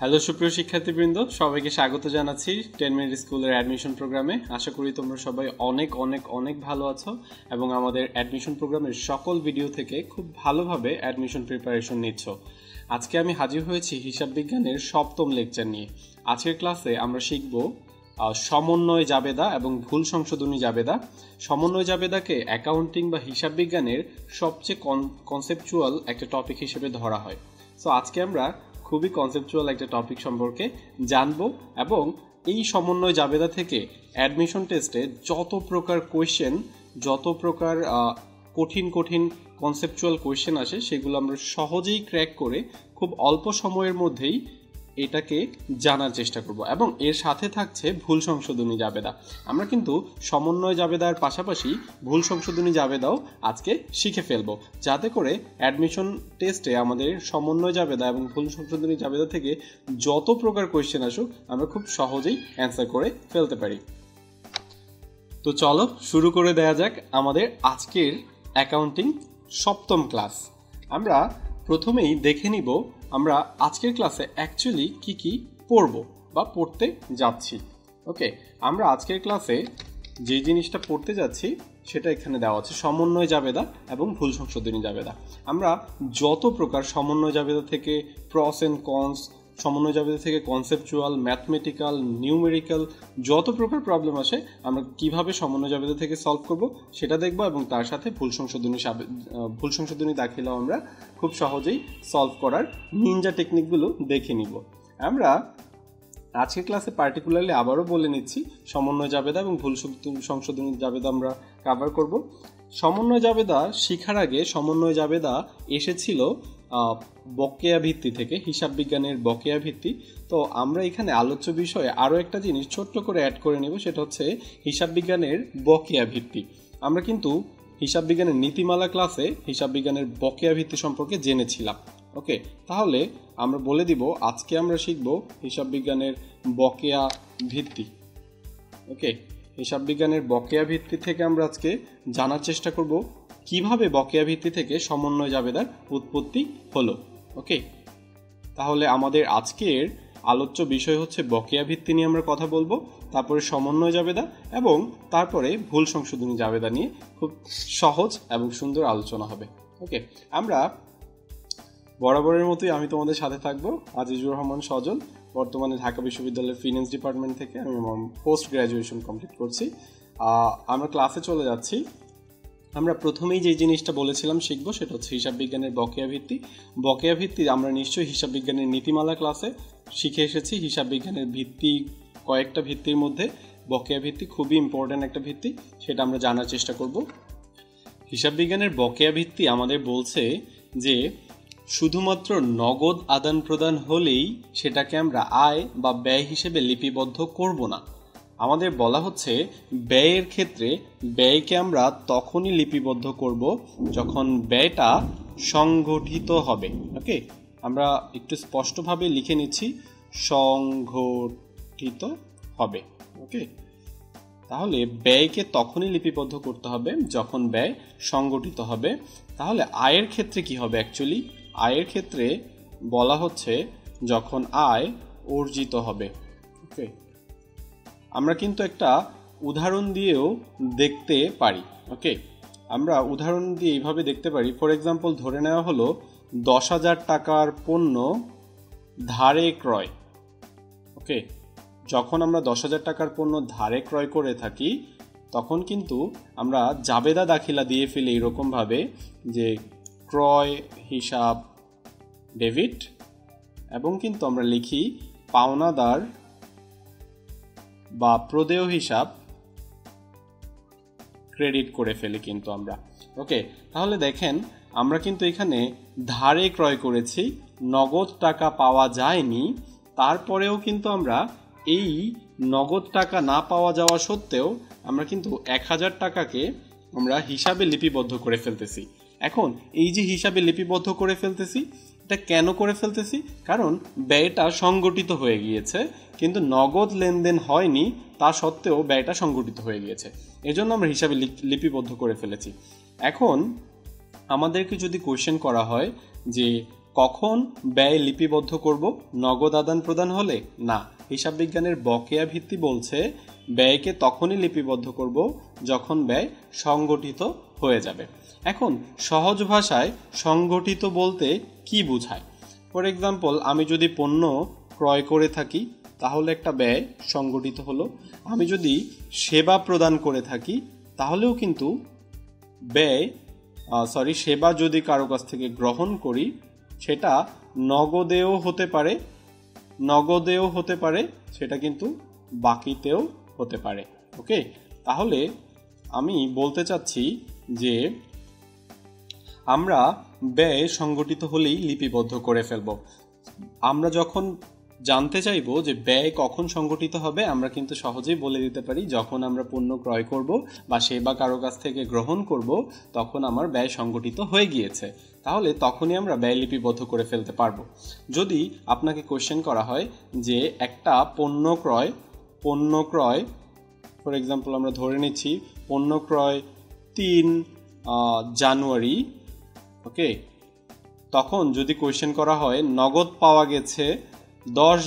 Hello সুপ্রিয় শিক্ষার্থীবৃন্দ, সবাইকে স্বাগত জানাচ্ছি 10 মিনিট স্কুলের অ্যাডমিশন প্রোগ্রামে। আশা করি তোমরা সবাই অনেক অনেক অনেক ভালো আছো এবং আমাদের অ্যাডমিশন প্রোগ্রামের সকল ভিডিও থেকে খুব ভালোভাবে অ্যাডমিশন প্রিপারেশন নিচ্ছ। আজকে আমি হাজির হয়েছি হিসাব বিজ্ঞানের সপ্তম লেকচার নিয়ে। আজকের ক্লাসে আমরা শিখব সমন্বয় জাবেদা এবং ভুল সংশোধনী জাবেদা। সমন্বয় জাবেদাকে অ্যাকাউন্টিং বা হিসাব বিজ্ঞানের সবচেয়ে কনসেপচুয়াল একটা টপিক হিসেবে ধরা হয়। সো আজকে আমরা খুবই কনসেপচুয়াল একটা টপিক সম্পর্কে জানবো এবং এই সমন্বয় জাবেদা থেকে অ্যাডমিশন টেস্টে যত প্রকার কোয়েশ্চেন, যত প্রকার কঠিন কঠিন কনসেপচুয়াল কোয়েশ্চেন আসে সেগুলো আমরা সহজেই ক্র্যাক করে খুব অল্প সময়ের মধ্যেই এটাকে জানার চেষ্টা করব। এবং এর সাথে থাকছে ভুল সংশোধনী জাবেদা। আমরা কিন্তু সমন্বয় জাবেদার পাশাপাশি ভুল সংশোধনী জাবেদাও আজকে শিখে ফেলবো, যাতে করে অ্যাডমিশন টেস্টে আমাদের সমন্বয় জাবেদা এবং ভুল সংশোধনী জাবেদা থেকে যত প্রকার কোয়েশ্চেন আসুক আমরা খুব সহজেই অ্যান্সার করে ফেলতে পারি। তো চলো শুরু করে দেয়া যাক আমাদের আজকের অ্যাকাউন্টিং সপ্তম ক্লাস। আমরা প্রথমেই দেখে নিব আমরা আজকের ক্লাসে অ্যাকচুয়ালি কি পড়ব বা পড়তে যাচ্ছি। ওকে, আমরা আজকের ক্লাসে যে জিনিসটা পড়তে যাচ্ছি সেটা এখানে দেওয়া আছে, সমন্বয় জাবেদা এবং ভুল সংশোধনী জাবেদা। আমরা যত প্রকার সমন্বয় জাবেদা থেকে প্রস অ্যান্ড কনস, সমন্বয় জাবেদা থেকে কনসেপচুয়াল, ম্যাথমেটিক্যাল, নিউমেরিক্যাল যত প্রকার প্রবলেম আসে আমরা কিভাবে সমন্বয় জাবেদা থেকে সলভ করব সেটা দেখব এবং তার সাথে ভুল সংশোধনী দাখিলাও আমরা খুব সহজেই সলভ করার নিনজা টেকনিকগুলো দেখে নিব। আমরা আজকের ক্লাসে পার্টিকুলারলি আবারও বলে নিচ্ছি, সমন্বয় জাবেদা এবং ভুল সংশোধনী জাবেদা আমরা কভার করব। সমন্বয় জাবেদা শিখার আগে সমন্বয় জাবেদা এসেছিল বকেয়া ভিত্তি থেকে, হিসাব বিজ্ঞানের বকেয়া ভিত্তি। তো আমরা এখানে আলোচ্য বিষয়ে আরও একটা জিনিস ছোট্ট করে অ্যাড করে নেব, সেটা হচ্ছে হিসাব বিজ্ঞানের বকেয়া ভিত্তি। আমরা কিন্তু হিসাব বিজ্ঞানের নীতিমালা ক্লাসে হিসাব বিজ্ঞানের বকেয়া ভিত্তি সম্পর্কে জেনেছিলাম। ওকে, তাহলে আমরা বলে দিব আজকে আমরা শিখব হিসাব বিজ্ঞানের বকেয়া ভিত্তি। ওকে, হিসাব বিজ্ঞানের বকেয়া ভিত্তি থেকে আমরা আজকে জানার চেষ্টা করব কিভাবে বকেয়া ভিত্তি থেকে সমন্বয় জাবেদার উৎপত্তি হলো। ওকে, তাহলে আমাদের আজকের আলোচ্য বিষয় হচ্ছে বকেয়া ভিত্তি নিয়ে আমরা কথা বলবো, তারপরে সমন্বয় জাবেদা এবং তারপরে ভুল সংশোধনী জাবেদা নিয়ে খুব সহজ এবং সুন্দর আলোচনা হবে। ওকে, আমরা বরাবরের মতোই আমি তোমাদের সাথে থাকবো আজিজুর রহমান সজল, বর্তমানে ঢাকা বিশ্ববিদ্যালয়ের ফিন্যান্স ডিপার্টমেন্ট থেকে আমি আমার পোস্ট গ্র্যাজুয়েশন কমপ্লিট করছি। আমরা ক্লাসে চলে যাচ্ছি। আমরা প্রথমেই যে জিনিসটা বলেছিলাম শিখবো সেটা হচ্ছে হিসাব বিজ্ঞানের বকেয়া ভিত্তি। বকেয়া ভিত্তি আমরা নিশ্চয়ই হিসাব বিজ্ঞানের নীতিমালা ক্লাসে শিখে এসেছি। হিসাব বিজ্ঞানের ভিত্তি, কয়েকটা ভিত্তির মধ্যে বকেয়া ভিত্তি খুবই ইম্পর্ট্যান্ট একটা ভিত্তি, সেটা আমরা জানার চেষ্টা করব। হিসাব বিজ্ঞানের বকেয়া ভিত্তি আমাদের বলছে যে শুধুমাত্র নগদ আদান প্রদান হলেই সেটাকে আমরা আয় বা ব্যয় হিসেবে লিপিবদ্ধ করব না। আমাদের বলা হচ্ছে ব্যয়ের ক্ষেত্রে ব্যয়কে আমরা তখনই লিপিবদ্ধ করব যখন ব্যয়টা সংগঠিত হবে। ওকে, আমরা একটু স্পষ্টভাবে লিখে নিচ্ছি, সংগঠিত হবে। ওকে, তাহলে ব্যয়কে তখনই লিপিবদ্ধ করতে হবে যখন ব্যয় সংগঠিত হবে। তাহলে আয়ের ক্ষেত্রে কি হবে? অ্যাকচুয়ালি আয়ের ক্ষেত্রে বলা হচ্ছে যখন আয় অর্জিত হবে। ওকে, আমরা কিন্তু একটা উদাহরণ দিয়েও দেখতে পারি। ওকে, আমরা উদাহরণ দিয়ে এইভাবে দেখতে পারি। ফর এক্সাম্পল ধরে নেওয়া হলো 10,000 টাকার পণ্য ধারে ক্রয়। ওকে, যখন আমরা 10,000 টাকার পণ্য ধারে ক্রয় করে থাকি তখন কিন্তু আমরা জাবেদা দাখিলা দিয়ে ফেলি এরকমভাবে যে ক্রয় হিসাব ডেবিট এবং কিন্তু আমরা লিখি পাওনাদার বা প্রদেয় হিসাব ক্রেডিট করে ফেলি কিন্তু আমরা। ওকে, তাহলে দেখেন আমরা কিন্তু এখানে ধারে ক্রয় করেছি, নগদ টাকা পাওয়া যায়নি, তারপরেও কিন্তু আমরা এই নগদ টাকা না পাওয়া যাওয়া সত্ত্বেও আমরা কিন্তু 1,000 টাকাকে আমরা হিসাবে লিপিবদ্ধ করে ফেলতেছি। এখন এই যে হিসাবে লিপিবদ্ধ করে ফেলতেছি, এটা কেন করে ফেলতেছি? কারণ ব্যয়টা সংগঠিত হয়ে গিয়েছে, কিন্তু নগদ লেনদেন হয়নি, তা সত্ত্বেও ব্যয়টা সংগঠিত হয়ে গিয়েছে, এজন্য আমরা হিসাবে লিপিবদ্ধ করে ফেলেছি। এখন আমাদেরকে যদি কোয়েশ্চেন করা হয় যে কখন ব্যয় লিপিবদ্ধ করব? নগদ আদান প্রদান হলে না। হিসাব বিজ্ঞানের বকেয়া ভিত্তি বলছে ব্যয়কে তখনই লিপিবদ্ধ করব যখন ব্যয় সংগঠিত হয়ে যাবে। এখন সহজ ভাষায় সংগঠিত বলতে কি বোঝায়? ফর এক্সাম্পল, আমি যদি পণ্য ক্রয় করে থাকি তাহলে একটা ব্যয় সংগঠিত হলো। আমি যদি সেবা প্রদান করে থাকি তাহলেও কিন্তু সেবা যদি কারো কাছ থেকে গ্রহণ করি সেটা নগদেও হতে পারে, সেটা কিন্তু বাকিতেও হতে পারে। ওকে, তাহলে আমি বলতে চাচ্ছি যে আমরা ব্যয় সংগঠিত হলেই লিপিবদ্ধ করে ফেলব। আমরা যখন জানতে চাইবো যে ব্যয় কখন সংগঠিত হবে, আমরা কিন্তু সহজেই বলে দিতে পারি যখন আমরা পণ্য ক্রয় করব বা সেবা কারো কাছ থেকে গ্রহণ করব তখন আমার ব্যয় সংগঠিত হয়ে গিয়েছে, তাহলে তখনই আমরা ব্যয় লিপিবদ্ধ করে ফেলতে পারবো। যদি আপনাকে কোশ্চেন করা হয় যে একটা পণ্য ক্রয় ফর এক্সাম্পল আমরা ধরে নিচ্ছি পণ্য ক্রয় 3 জানুয়ারি, ওকে, তখন যদি কোশ্চেন করা হয় নগদ পাওয়া গেছে 10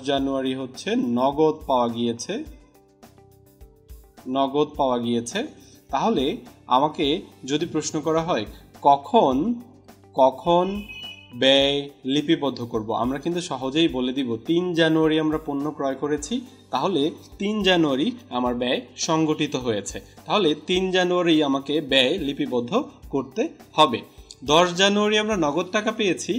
জানুয়ারি হচ্ছে নগদ পাওয়া গিয়েছে, তাহলে আমাকে যদি প্রশ্ন করা হয় কখন ব্যয় লিপিবদ্ধ করব, আমরা কিন্তু সহজেই বলে দিব 3 জানুয়ারি আমরা পণ্য ক্রয় করেছি, তাহলে 3 জানুয়ারি আমার ব্যয় সংগঠিত হয়েছে, তাহলে 3 জানুয়ারি আমাকে ব্যয় লিপিবদ্ধ করতে হবে। 10 জানুয়ারি আমরা নগদ টাকা পেয়েছি,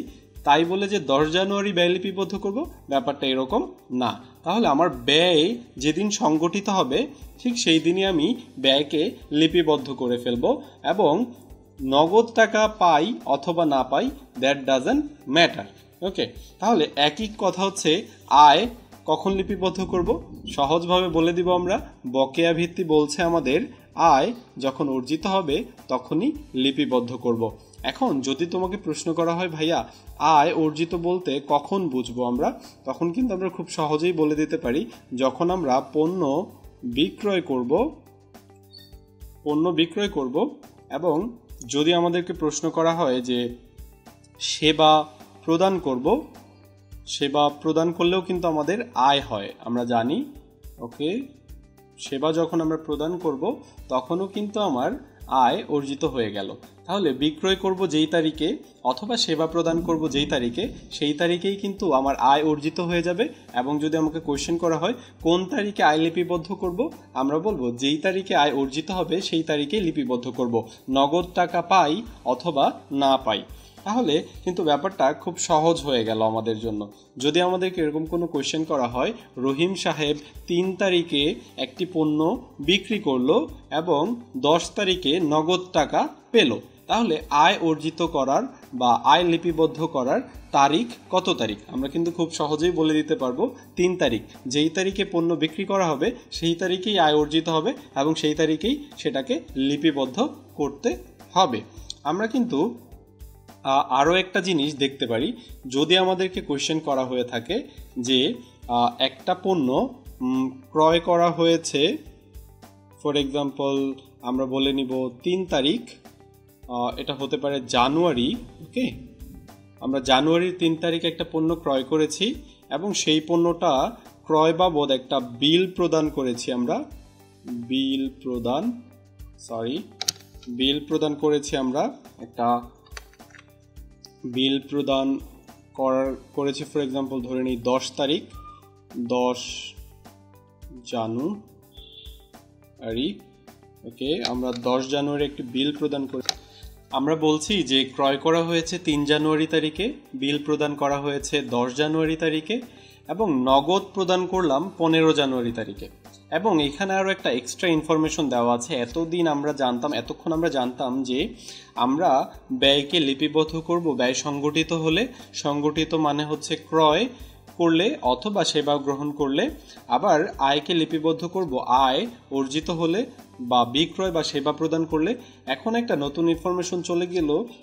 তাই বলে যে 10 জানুয়ারি ব্যয় লিপিবদ্ধ করব, ব্যাপারটা এরকম না। তাহলে আমার ব্যয় যেদিন সংগঠিত হবে ঠিক সেই দিনই আমি ব্যয়কে লিপিবদ্ধ করে ফেলব, এবং নগদ টাকা পাই অথবা না পাই দ্যাট ডাজন্ট ম্যাটার। ওকে, তাহলে একই কথা হচ্ছে আয় কখন লিপিবদ্ধ করব? সহজভাবে বলে দিব আমরা, বকেয়া ভিত্তি বলছে আমাদের আয় যখন অর্জিত হবে তখনই লিপিবদ্ধ করব। এখন যদি তোমাকে প্রশ্ন করা হয় ভাইয়া আয় অর্জিত বলতে কখন বুঝবো আমরা, তখন কিন্তু আমরা খুব সহজেই বলে দিতে পারি যখন আমরা পণ্য বিক্রয় করব এবং যদি আমাদেরকে প্রশ্ন করা হয় যে সেবা প্রদান করলেও কিন্তু আমাদের আয় হয়, আমরা জানি। ওকে, সেবা যখন আমরা প্রদান করব তখনও কিন্তু আমার আয় অর্জিত হয়ে গেল। তাহলে বিক্রয় করব যেই তারিখে অথবা সেবা প্রদান করব যেই তারিখে, সেই তারিখেই কিন্তু আমার আয় অর্জিত হয়ে যাবে। এবং যদি আমাকে কোশ্চেন করা হয় কোন তারিখে আয় লিপিবদ্ধ করব, আমরা বলবো যেই তারিখে আয় অর্জিত হবে সেই তারিখেই লিপিবদ্ধ করব, নগদ টাকা পাই অথবা না পাই। তাহলে কিন্তু ব্যাপারটা খুব সহজ হয়ে গেল আমাদের জন্য। যদি আমাদেরকে এরকম কোনো কোয়েশ্চেন করা হয় রহিম সাহেব 3 তারিখে একটি পণ্য বিক্রি করলো এবং 10 তারিখে নগদ টাকা পেল, তাহলে আয় অর্জিত করার বা আয় লিপিবদ্ধ করার তারিখ কত তারিখ? আমরা কিন্তু খুব সহজেই বলে দিতে পারবো 3 তারিখ। যেই তারিখে পণ্য বিক্রি করা হবে সেই তারিখেই আয় অর্জিত হবে এবং সেই তারিখেই সেটাকে লিপিবদ্ধ করতে হবে। আমরা কিন্তু আরও একটা জিনিস দেখতে পারি, যদি আমাদেরকে কোয়েশ্চেন করা হয়ে থাকে যে একটা পণ্য ক্রয় করা হয়েছে, ফর এক্সাম্পল আমরা বলে নিব 3 তারিখ, এটা হতে পারে জানুয়ারি। ওকে, আমরা জানুয়ারির 3 তারিখে একটা পণ্য ক্রয় করেছি এবং সেই পণ্যটা ক্রয় বাবদ একটা বিল প্রদান করেছি। আমরা বিল করেছি ফর এক্সাম্পল ধরে নিই 10 তারিখ, 10 জানুয়ারি। ওকে, আমরা 10 জানুয়ারি একটি বিল প্রদান করেছি। আমরা বলছি যে ক্রয় করা হয়েছে 3 জানুয়ারি তারিখে, বিল প্রদান করা হয়েছে 10 জানুয়ারি তারিখে এবং নগদ প্রদান করলাম 15 জানুয়ারি তারিখে। এবং এখানে আরও একটা এক্সট্রা ইনফরমেশন দেওয়া আছে। এতক্ষণ আমরা জানতাম যে আমরা ব্যয়কে লিপিবদ্ধ করব ব্যয় সংগঠিত হলে। সংগঠিত মানে হচ্ছে ক্রয় করলে অথবা সেবা গ্রহণ করলে। আবার আয়কে লিপিবদ্ধ করব আয় অর্জিত হলে বা বিক্রয় বা সেবা প্রদান করলে। এখন একটা নতুন ইনফরমেশন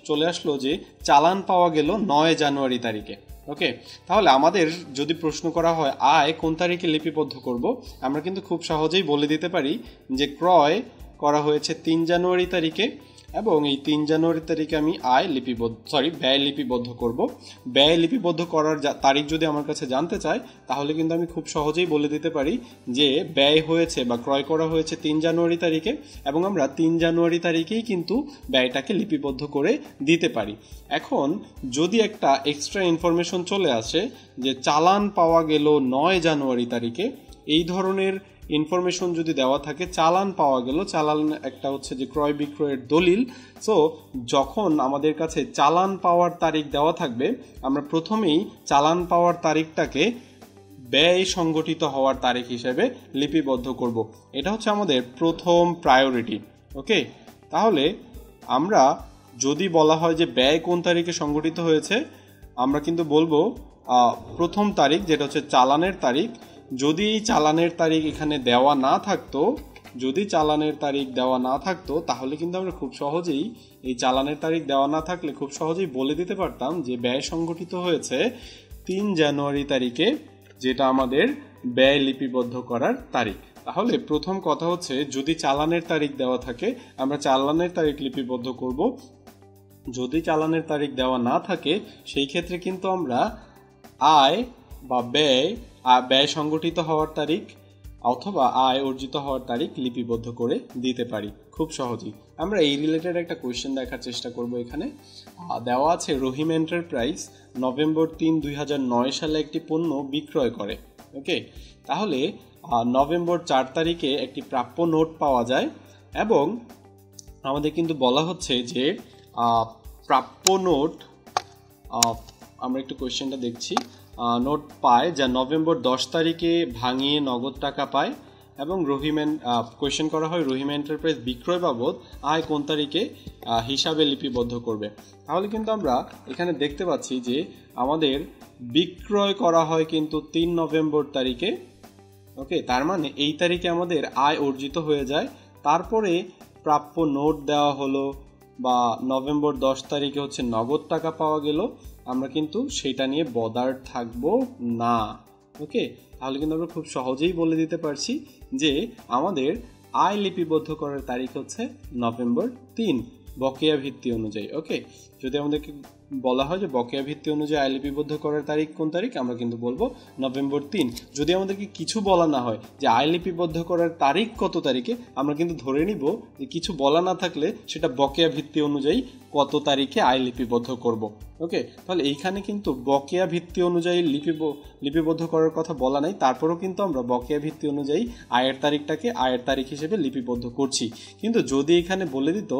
চলে আসলো যে চালান পাওয়া গেল 9 জানুয়ারি তারিখে। ওকে, তাহলে আমাদের যদি প্রশ্ন করা হয় আয় কোন তারিখে লিপিবদ্ধ করব, আমরা কিন্তু খুব সহজেই বলে দিতে পারি যে ক্রয় করা হয়েছে 3 জানুয়ারি তারিখে এবং এই 3 জানুয়ারি তারিখে আমি ব্যয় লিপিবদ্ধ করব। ব্যয় লিপিবদ্ধ করার তারিখ যদি আমার কাছে জানতে চায় তাহলে কিন্তু আমি খুব সহজেই বলে দিতে পারি যে ব্যয় হয়েছে বা ক্রয় করা হয়েছে 3 জানুয়ারি তারিখে, এবং আমরা 3 জানুয়ারি তারিখেই কিন্তু ব্যয়টাকে লিপিবদ্ধ করে দিতে পারি। এখন যদি একটা এক্সট্রা ইনফরমেশন চলে আসে যে চালান পাওয়া গেল 9 জানুয়ারি তারিখে, এই ধরনের ইনফরমেশন যদি দেওয়া থাকে, চালান পাওয়া গেল, চালান একটা হচ্ছে যে ক্রয় বিক্রয়ের দলিল। সো যখন আমাদের কাছে চালান পাওয়ার তারিখ দেওয়া থাকবে, আমরা প্রথমেই চালান পাওয়ার তারিখটাকে ব্যয় সংগঠিত হওয়ার তারিখ হিসেবে লিপিবদ্ধ করব। এটা হচ্ছে আমাদের প্রথম প্রায়োরিটি। ওকে, তাহলে আমরা যদি বলা হয় যে ব্যয় কোন তারিখে সংগঠিত হয়েছে, আমরা কিন্তু বলবো প্রথম তারিখ, যেটা হচ্ছে চালানের তারিখ। যদি চালানের তারিখ এখানে দেওয়া না থাকতো তাহলে কিন্তু আমরা খুব সহজেই এই চালানের তারিখ দেওয়া না থাকলে খুব সহজেই বলে দিতে পারতাম যে ব্যয় সংগঠিত হয়েছে 3 জানুয়ারি তারিখে, যেটা আমাদের ব্যয় লিপিবদ্ধ করার তারিখ। তাহলে প্রথম কথা হচ্ছে, যদি চালানের তারিখ দেওয়া থাকে আমরা চালানের তারিখ লিপিবদ্ধ করব। যদি চালানের তারিখ দেওয়া না থাকে সেই ক্ষেত্রে কিন্তু আমরা আয় বা ব্যয় সংগঠিত হওয়ার তারিখ অথবা আয় অর্জিত হওয়ার তারিখ লিপিবদ্ধ করে দিতে পারি খুব সহজেই। আমরা এই রিলেটেড একটা কোয়েশ্চেন দেখার চেষ্টা করব। এখানে দেওয়া আছে, রহিম এন্টারপ্রাইজ নভেম্বর 3, 2009 সালে একটি পণ্য বিক্রয় করে। ওকে, তাহলে নভেম্বর 4 তারিখে একটি প্রাপ্য নোট পাওয়া যায়, এবং আমাদের কিন্তু বলা হচ্ছে যে প্রাপ্য নোট, আমরা একটু কোয়েশ্চেনটা দেখছি, নোট পায় যা নভেম্বর 10 তারিখে ভাঙিয়ে নগদ টাকা পায়, এবং কোয়েশ্চেন করা হয় রহিম এন্টারপ্রাইজ বিক্রয় বাবদ আয় কোন তারিখে হিসাবে লিপিবদ্ধ করবে। তাহলে কিন্তু আমরা এখানে দেখতে পাচ্ছি যে আমাদের বিক্রয় করা হয় কিন্তু 3 নভেম্বর তারিখে। ওকে, তার মানে এই তারিখে আমাদের আয় অর্জিত হয়ে যায়। তারপরে প্রাপ্য নোট দেওয়া হলো, বা নভেম্বর 10 তারিখে হচ্ছে নগদ টাকা পাওয়া গেল, আমরা কিন্তু সেটা নিয়ে বদার থাকবো না। ওকে, তাহলে কিন্তু আমরা খুব সহজেই বলে দিতে পারছি যে আমাদের আয় লিপিবদ্ধ করার তারিখ হচ্ছে নভেম্বর 3 বকেয়া ভিত্তি অনুযায়ী। ওকে, যদি আমাদেরকে বলা হয় যে বকেয়া ভিত্তি অনুযায়ী আয় লিপিবদ্ধ করার তারিখ কোন তারিখ, আমরা কিন্তু বলবো নভেম্বর 3। যদি আমাদেরকে কিছু বলা না হয় যে আয় লিপিবদ্ধ করার তারিখ কত তারিখে, আমরা কিন্তু ধরে নিব যে কিছু বলা না থাকলে সেটা বকেয়া ভিত্তি অনুযায়ী কত তারিখে আয় লিপিবদ্ধ করব। ওকে, তাহলে এইখানে কিন্তু বকেয়া ভিত্তি অনুযায়ী লিপিবদ্ধ করার কথা বলা নাই, তারপরেও কিন্তু আমরা বকেয়া ভিত্তি অনুযায়ী আয়ের তারিখটাকে আয়ের তারিখ হিসেবে লিপিবদ্ধ করছি। কিন্তু যদি এখানে বলে দিত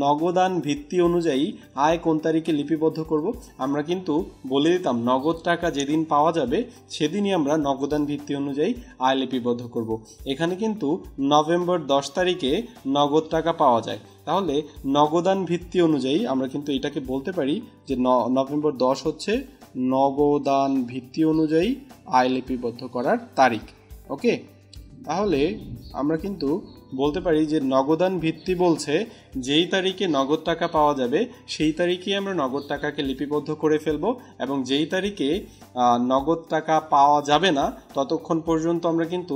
নগদান ভিত্তি অনুযায়ী আয় কোন তারিখে লিপিবদ্ধ করব, আমরা কিন্তু বলে দিতাম নগদ টাকা যেদিন পাওয়া যাবে সেদিনই আমরা নগদান ভিত্তি অনুযায়ী আয় লিপিবদ্ধ করব। এখানে কিন্তু নভেম্বর 10 তারিখে নগদ টাকা পাওয়া যায়, তাহলে নগদান ভিত্তি অনুযায়ী আমরা কিন্তু এটাকে বলতে পারি যে নভেম্বর 10 হচ্ছে নগদান ভিত্তি অনুযায়ী আয় লিপিবদ্ধ করার তারিখ। ওকে, তাহলে আমরা কিন্তু বলতে পারি যে নগদান ভিত্তি বলছে যেই তারিখে নগদ টাকা পাওয়া যাবে সেই তারিখে আমরা নগদ টাকাকে লিপিবদ্ধ করে ফেলবো, এবং যেই তারিখে নগদ টাকা পাওয়া যাবে না ততক্ষণ পর্যন্ত আমরা কিন্তু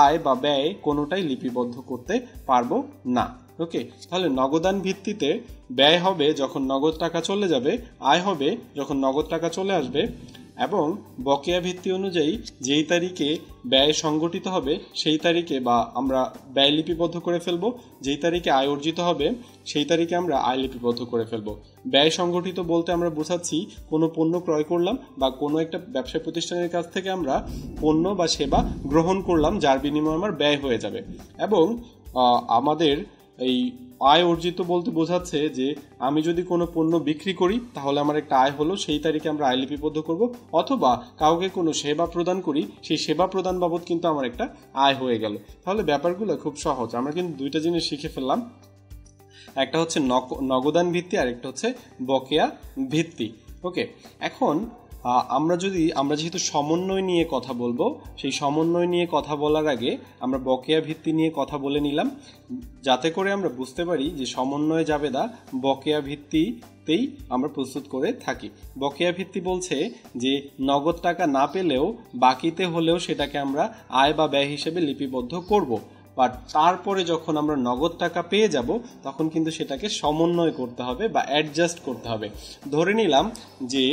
আয় বা ব্যয় কোনোটাই লিপিবদ্ধ করতে পারবো না। ওকে, তাহলে নগদান ভিত্তিতে ব্যয় হবে যখন নগদ টাকা চলে যাবে, আয় হবে যখন নগদ টাকা চলে আসবে, এবং বকেয়া ভিত্তি অনুযায়ী যেই তারিখে ব্যয় সংগঠিত হবে সেই তারিখে বা আমরা ব্যয় লিপিবদ্ধ করে ফেলবো, যেই তারিখে আয় অর্জিত হবে সেই তারিখে আমরা আয় লিপিবদ্ধ করে ফেলবো। ব্যয় সংগঠিত বলতে আমরা বোঝাচ্ছি কোনো পণ্য ক্রয় করলাম বা কোনো একটা ব্যবসা প্রতিষ্ঠানের কাছ থেকে আমরা পণ্য বা সেবা গ্রহণ করলাম যার বিনিময়ে আমার ব্যয় হয়ে যাবে, এবং আমাদের এই আয় অর্জিত বলতে বোঝাচ্ছে যে আমি যদি কোনো পণ্য বিক্রি করি তাহলে আমার একটা আয় হলো, সেই তারিখে আমরা আয় লিপিবদ্ধ করব, অথবা কাউকে কোনো সেবা প্রদান করি সেই সেবা প্রদান বাবদ কিন্তু আমার একটা আয় হয়ে গেল। তাহলে ব্যাপারগুলো খুব সহজ, আমরা কিন্তু দুইটা জিনিস শিখে ফেললাম, একটা হচ্ছে নগদান ভিত্তি আর একটা হচ্ছে বকেয়া ভিত্তি। ওকে, এখন আমরা যেহেতু সমন্বয় নিয়ে কথা বলবো, সেই সমন্বয় নিয়ে কথা বলার আগে আমরা বকেয়া ভিত্তি নিয়ে কথা বলে নিলাম, যাতে করে আমরা বুঝতে পারি যে সমন্বয় জাবেদা বকেয়া ভিত্তিতেই আমরা প্রস্তুত করে থাকি। বকেয়া ভিত্তি বলছে যে নগদ টাকা না পেলেও বাকিতে হলেও সেটাকে আমরা আয় বা ব্যয় হিসেবে লিপিবদ্ধ করব। বাট তারপরে যখন আমরা নগদ টাকা পেয়ে যাব তখন কিন্তু সেটাকে সমন্বয় করতে হবে বা অ্যাডজাস্ট করতে হবে। ধরে নিলাম যে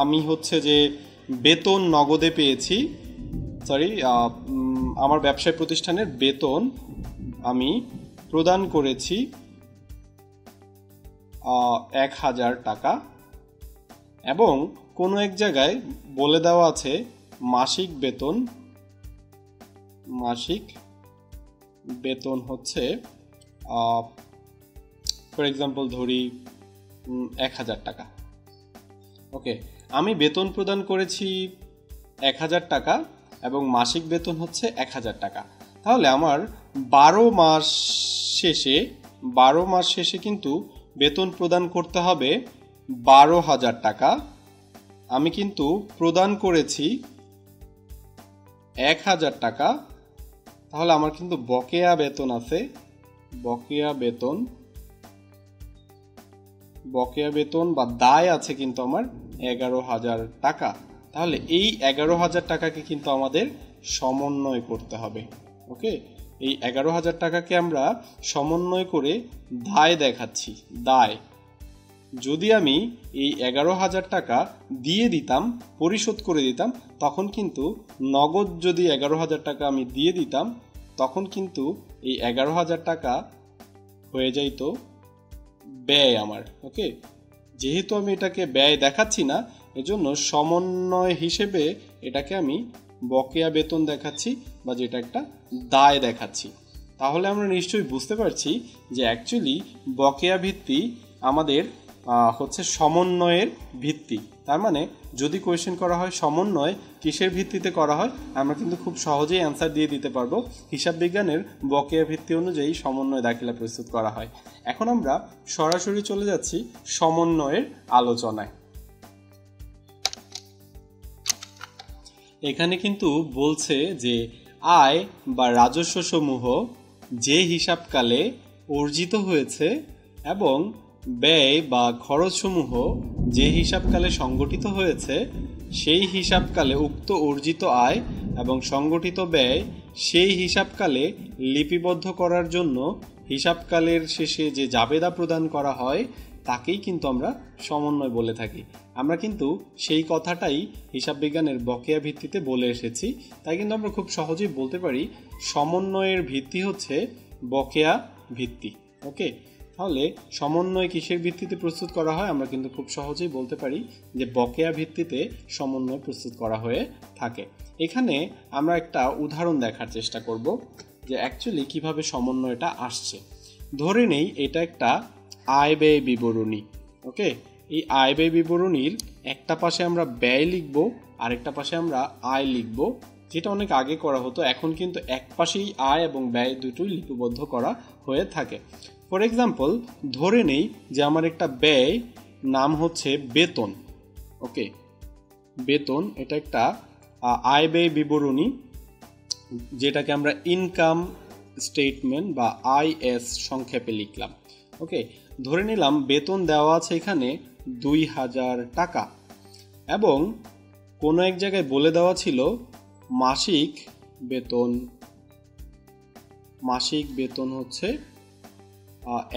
আমি হচ্ছে যে বেতন নগদে পেয়েছি, আমার ব্যবসায় প্রতিষ্ঠানের বেতন আমি প্রদান করেছি 1000 টাকা, এবং কোনো এক জায়গায় বলে দেওয়া আছে মাসিক বেতন হচ্ছে ফর এক্সাম্পল ধরি 1000 টাকা। ওকে, আমি বেতন প্রদান করেছি 1000 টাকা এবং মাসিক বেতন হচ্ছে 1000 টাকা। তাহলে আমার 12 মাস শেষে কিন্তু বেতন প্রদান করতে হবে 12,000 টাকা। আমি কিন্তু প্রদান করেছি 1000 টাকা, তাহলে আমার কিন্তু বকেয়া বেতন আছে, বকেয়া বেতন বা দায় আছে কিন্তু আমার 11,000 টাকা। তাহলে এই 11,000 টাকাকে কিন্তু আমাদের সমন্বয় করতে হবে। ওকে, এই 11,000 টাকাকে আমরা সমন্বয় করে দায় দেখাচ্ছি। দায় যদি আমি এই 11,000 টাকা দিয়ে দিতাম, পরিশোধ করে দিতাম, তখন কিন্তু নগদ যদি 11,000 টাকা আমি দিয়ে দিতাম তখন কিন্তু এই 11,000 টাকা হয়ে যাইতো ব্যয় আমার। ওকে, যেহেতু আমি এটাকে ব্যয় দেখাচ্ছি না, এজন্য সমন্বয় হিসেবে এটাকে আমি বকেয়া বেতন দেখাচ্ছি বা যেটা একটা দায় দেখাচ্ছি। তাহলে আমরা নিশ্চয়ই বুঝতে পারছি যে অ্যাকচুয়ালি বকেয়া ভিত্তি আমাদের হচ্ছে সমন্বয়ের ভিত্তি। তার মানে যদি কোয়েশ্চেন করা হয় সমন্বয় কিসের ভিত্তিতে করা হয়, আমরা কিন্তু খুব সহজেই অ্যান্সার দিয়ে দিতে পারবো। হিসাব বিজ্ঞানের বকেয়া ভিত্তি অনুযায়ী সমন্বয় দাখিলা প্রস্তুত করা হয়। এখন আমরা সরাসরি চলে যাচ্ছি সমন্বয়ের আলোচনায়। এখানে কিন্তু বলছে যে আয় বা রাজস্ব সমূহ যে হিসাবকালে অর্জিত হয়েছে এবং ব্যয় বা খরচসমূহ যে হিসাবকালে সংগঠিত হয়েছে, সেই হিসাবকালে উক্ত অর্জিত আয় এবং সংগঠিত ব্যয় সেই হিসাবকালে লিপিবদ্ধ করার জন্য হিসাবকালের শেষে যে জাবেদা প্রদান করা হয় তাকেই কিন্তু আমরা সমন্বয় বলে থাকি। আমরা কিন্তু সেই কথাটাই হিসাব বিজ্ঞানের বকেয়া ভিত্তিতে বলে এসেছি, তাই কিন্তু আমরা খুব সহজেই বলতে পারি সমন্বয়ের ভিত্তি হচ্ছে বকেয়া ভিত্তি। ওকে, তাহলে সমন্বয় কিসের ভিত্তিতে প্রস্তুত করা হয়, আমরা কিন্তু খুব সহজেই বলতে পারি যে বকেয়া ভিত্তিতে সমন্বয় প্রস্তুত করা হয়ে থাকে। এখানে আমরা একটা উদাহরণ দেখার চেষ্টা করব যে অ্যাকচুয়ালি কিভাবে সমন্বয়টা আসছে। ধরে নেই এটা একটা আয় ব্যয় বিবরণী। ওকে, এই আয় ব্যয় বিবরণীর একটা পাশে আমরা ব্যয় লিখব, আরেকটা পাশে আমরা আয় লিখব, যেটা অনেক আগে করা হতো। এখন কিন্তু এক পাশেই আয় এবং ব্যয় দুটোই লিপিবদ্ধ করা হয়ে থাকে। ফর এক্সাম্পল ধরে নেই যে আমার একটা ব্যয় নাম হচ্ছে বেতন। ওকে, বেতন এটা একটা আয় ব্যয় বিবরণী, যেটাকে আমরা ইনকাম স্টেটমেন্ট বা আইএস সংক্ষেপে লিখলাম। ওকে, ধরে নিলাম বেতন দেওয়া আছে এখানে 2,000 টাকা এবং কোনো এক জায়গায় বলে দেওয়া ছিল মাসিক বেতন হচ্ছে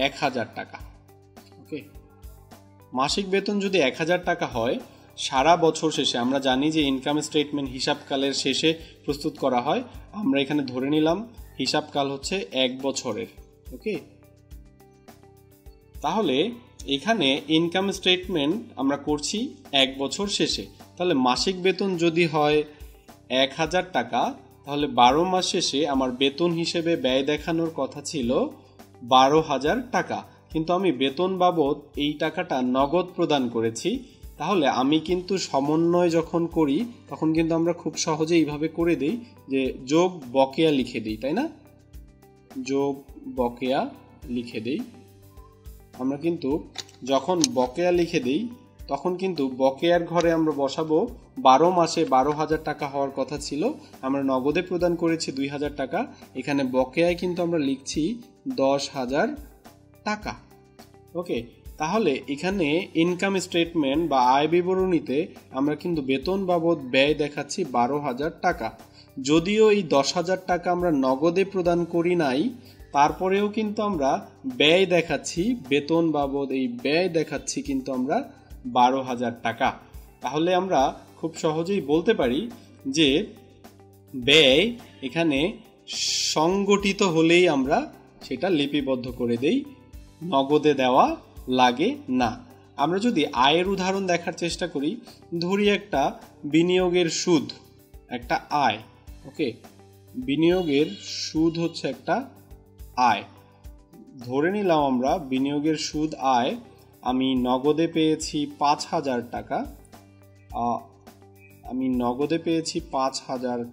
1,000 টাকা। ওকে, মাসিক বেতন যদি 1,000 টাকা হয়, সারা বছর শেষে আমরা জানি যে ইনকাম স্টেটমেন্ট হিসাবকালের শেষে প্রস্তুত করা হয়। আমরা এখানে ধরে নিলাম হিসাবকাল হচ্ছে 1 বছরের। ওকে, তাহলে এখানে ইনকাম স্টেটমেন্ট আমরা করছি 1 বছর শেষে। তাহলে মাসিক বেতন যদি হয় 1,000 টাকা, তাহলে 12 মাস শেষে আমার বেতন হিসেবে ব্যয় দেখানোর কথা ছিল 12,000 টাকা, কিন্তু আমি বেতন বাবদ এই টাকাটা নগদ প্রদান করেছি। তাহলে আমি কিন্তু সমন্বয় যখন করি তখন কিন্তু আমরা খুব সহজে এইভাবে করে দিই যে যোগ বকেয়া লিখে দিই, তাই না? যোগ বকেয়া লিখে দিই। আমরা কিন্তু যখন বকেয়া লিখে দিই তখন কিন্তু বকেয়ার ঘরে আমরা বসাবো 12 মাসে 12,000 টাকা হওয়ার কথা ছিল, আমরা নগদে প্রদান করেছি 2,000 টাকা। এখানে বকেয়ায় কিন্তু আমরা লিখছি 10,000 টাকা। ওকে, তাহলে এখানে ইনকাম স্টেটমেন্ট বা আয় বিবরণীতে আমরা কিন্তু বেতন বাবদ ব্যয় দেখাচ্ছি 12,000 টাকা। যদিও এই 10,000 টাকা আমরা নগদে প্রদান করি নাই, তারপরেও কিন্তু আমরা ব্যয় দেখাচ্ছি, বেতন বাবদ এই ব্যয় দেখাচ্ছি কিন্তু আমরা 12,000 টাকা। তাহলে আমরা খুব সহজেই বলতে পারি যে ব্যয় এখানে সংগঠিত হলেই আমরা সেটা লিপিবদ্ধ করে দেই, নগদে দেওয়া লাগে না। আমরা যদি আয়ের উদাহরণ দেখার চেষ্টা করি, ধরি একটা বিনিয়োগের সুদ একটা আয়। ওকে, বিনিয়োগের সুদ হচ্ছে একটা আয়। ধরে নিলাম আমরা বিনিয়োগের সুদ আয় আমি নগদে পেয়েছি 5,000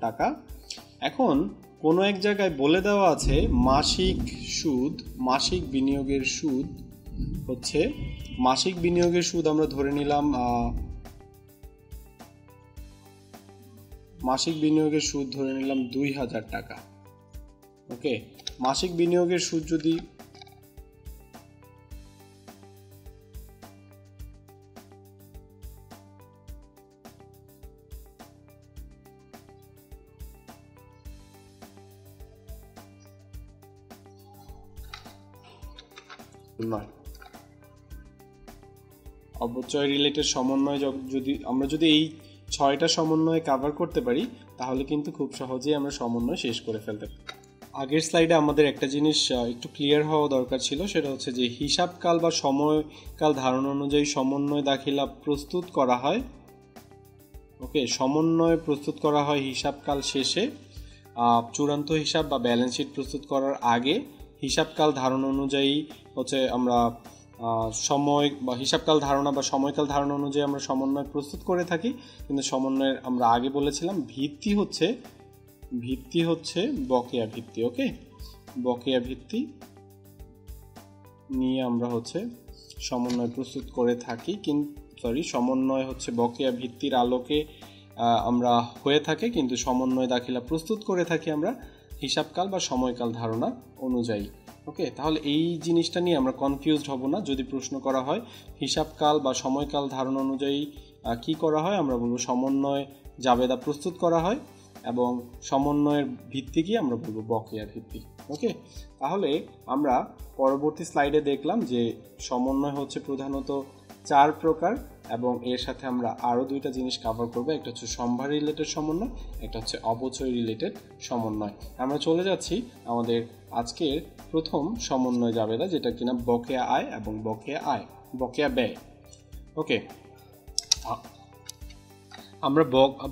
টাকা। এখন কোনো এক জায়গায় বলে দেওয়া আছে মাসিক বিনিয়োগের সুদ হচ্ছে, মাসিক বিনিয়োগের সুদ আমরা ধরে নিলাম মাসিক বিনিয়োগের সুদ ধরে নিলাম 2,000 টাকা। ওকে, মাসিক বিনিয়োগের সুদ যদি নয়, অপচয় রিলেটেড সমন্বয় যদি এই 6টা সমন্বয় কভার করতে পারি, তাহলে কিন্তু খুব সহজেই আমরা সমন্বয় শেষ করে ফেলতে পারি। আগের স্লাইডে আমাদের একটা জিনিস একটু ক্লিয়ার হওয়া দরকার ছিল, সেটা হচ্ছে যে হিসাবকাল বা সময়কাল ধারণা অনুযায়ী সমন্বয় দাখিলা প্রস্তুত করা হয়। ওকে, সমন্বয় প্রস্তুত করা হয় হিসাবকাল শেষে। চূড়ান্ত হিসাব বা ব্যালেন্স শিট প্রস্তুত করার আগে হিসাবকাল ধারণা অনুযায়ী হচ্ছে আমরা সময় বা হিসাবকাল ধারণা বা সময়কাল ধারণা অনুযায়ী আমরা সমন্বয় প্রস্তুত করে থাকি। কিন্তু সমন্বয়ের আমরা আগে বলেছিলাম ভিত্তি হচ্ছে বকেয়া ভিত্তি। ওকে, বকেয়া ভিত্তি নিয়ে আমরা হচ্ছে সমন্বয় প্রস্তুত করে থাকি। সমন্বয় হচ্ছে বকেয়া ভিত্তির আলোকে আমরা হয়ে থাকে, কিন্তু সমন্বয় দাখিলা প্রস্তুত করে থাকি আমরা হিসাবকাল বা সময়কাল ধারণা অনুযায়ী। ওকে, তাহলে এই জিনিসটা নিয়ে আমরা কনফিউজড হব না। যদি প্রশ্ন করা হয় হিসাবকাল বা সময়কাল ধারণা অনুযায়ী কি করা হয়, আমরা বলবো সমন্বয় জাবেদা প্রস্তুত করা হয়, এবং সমন্বয়ের ভিত্তি কি আমরা বলবো বকেয়া ভিত্তি। ওকে, তাহলে আমরা পরবর্তী স্লাইডে দেখলাম যে সমন্বয় হচ্ছে প্রধানত 4 প্রকার, এবং এর সাথে আমরা আরও 2টা জিনিস কভার করবো। একটা হচ্ছে সম্ভার রিলেটেড সমন্বয়, একটা হচ্ছে অপচয় রিলেটেড সমন্বয়। আমরা চলে যাচ্ছি আমাদের আজকের প্রথম সমন্বয় জাবেদা, যেটা কিনা বকেয়া আয় এবং বকেয়া ব্যয়। ওকে, আমরা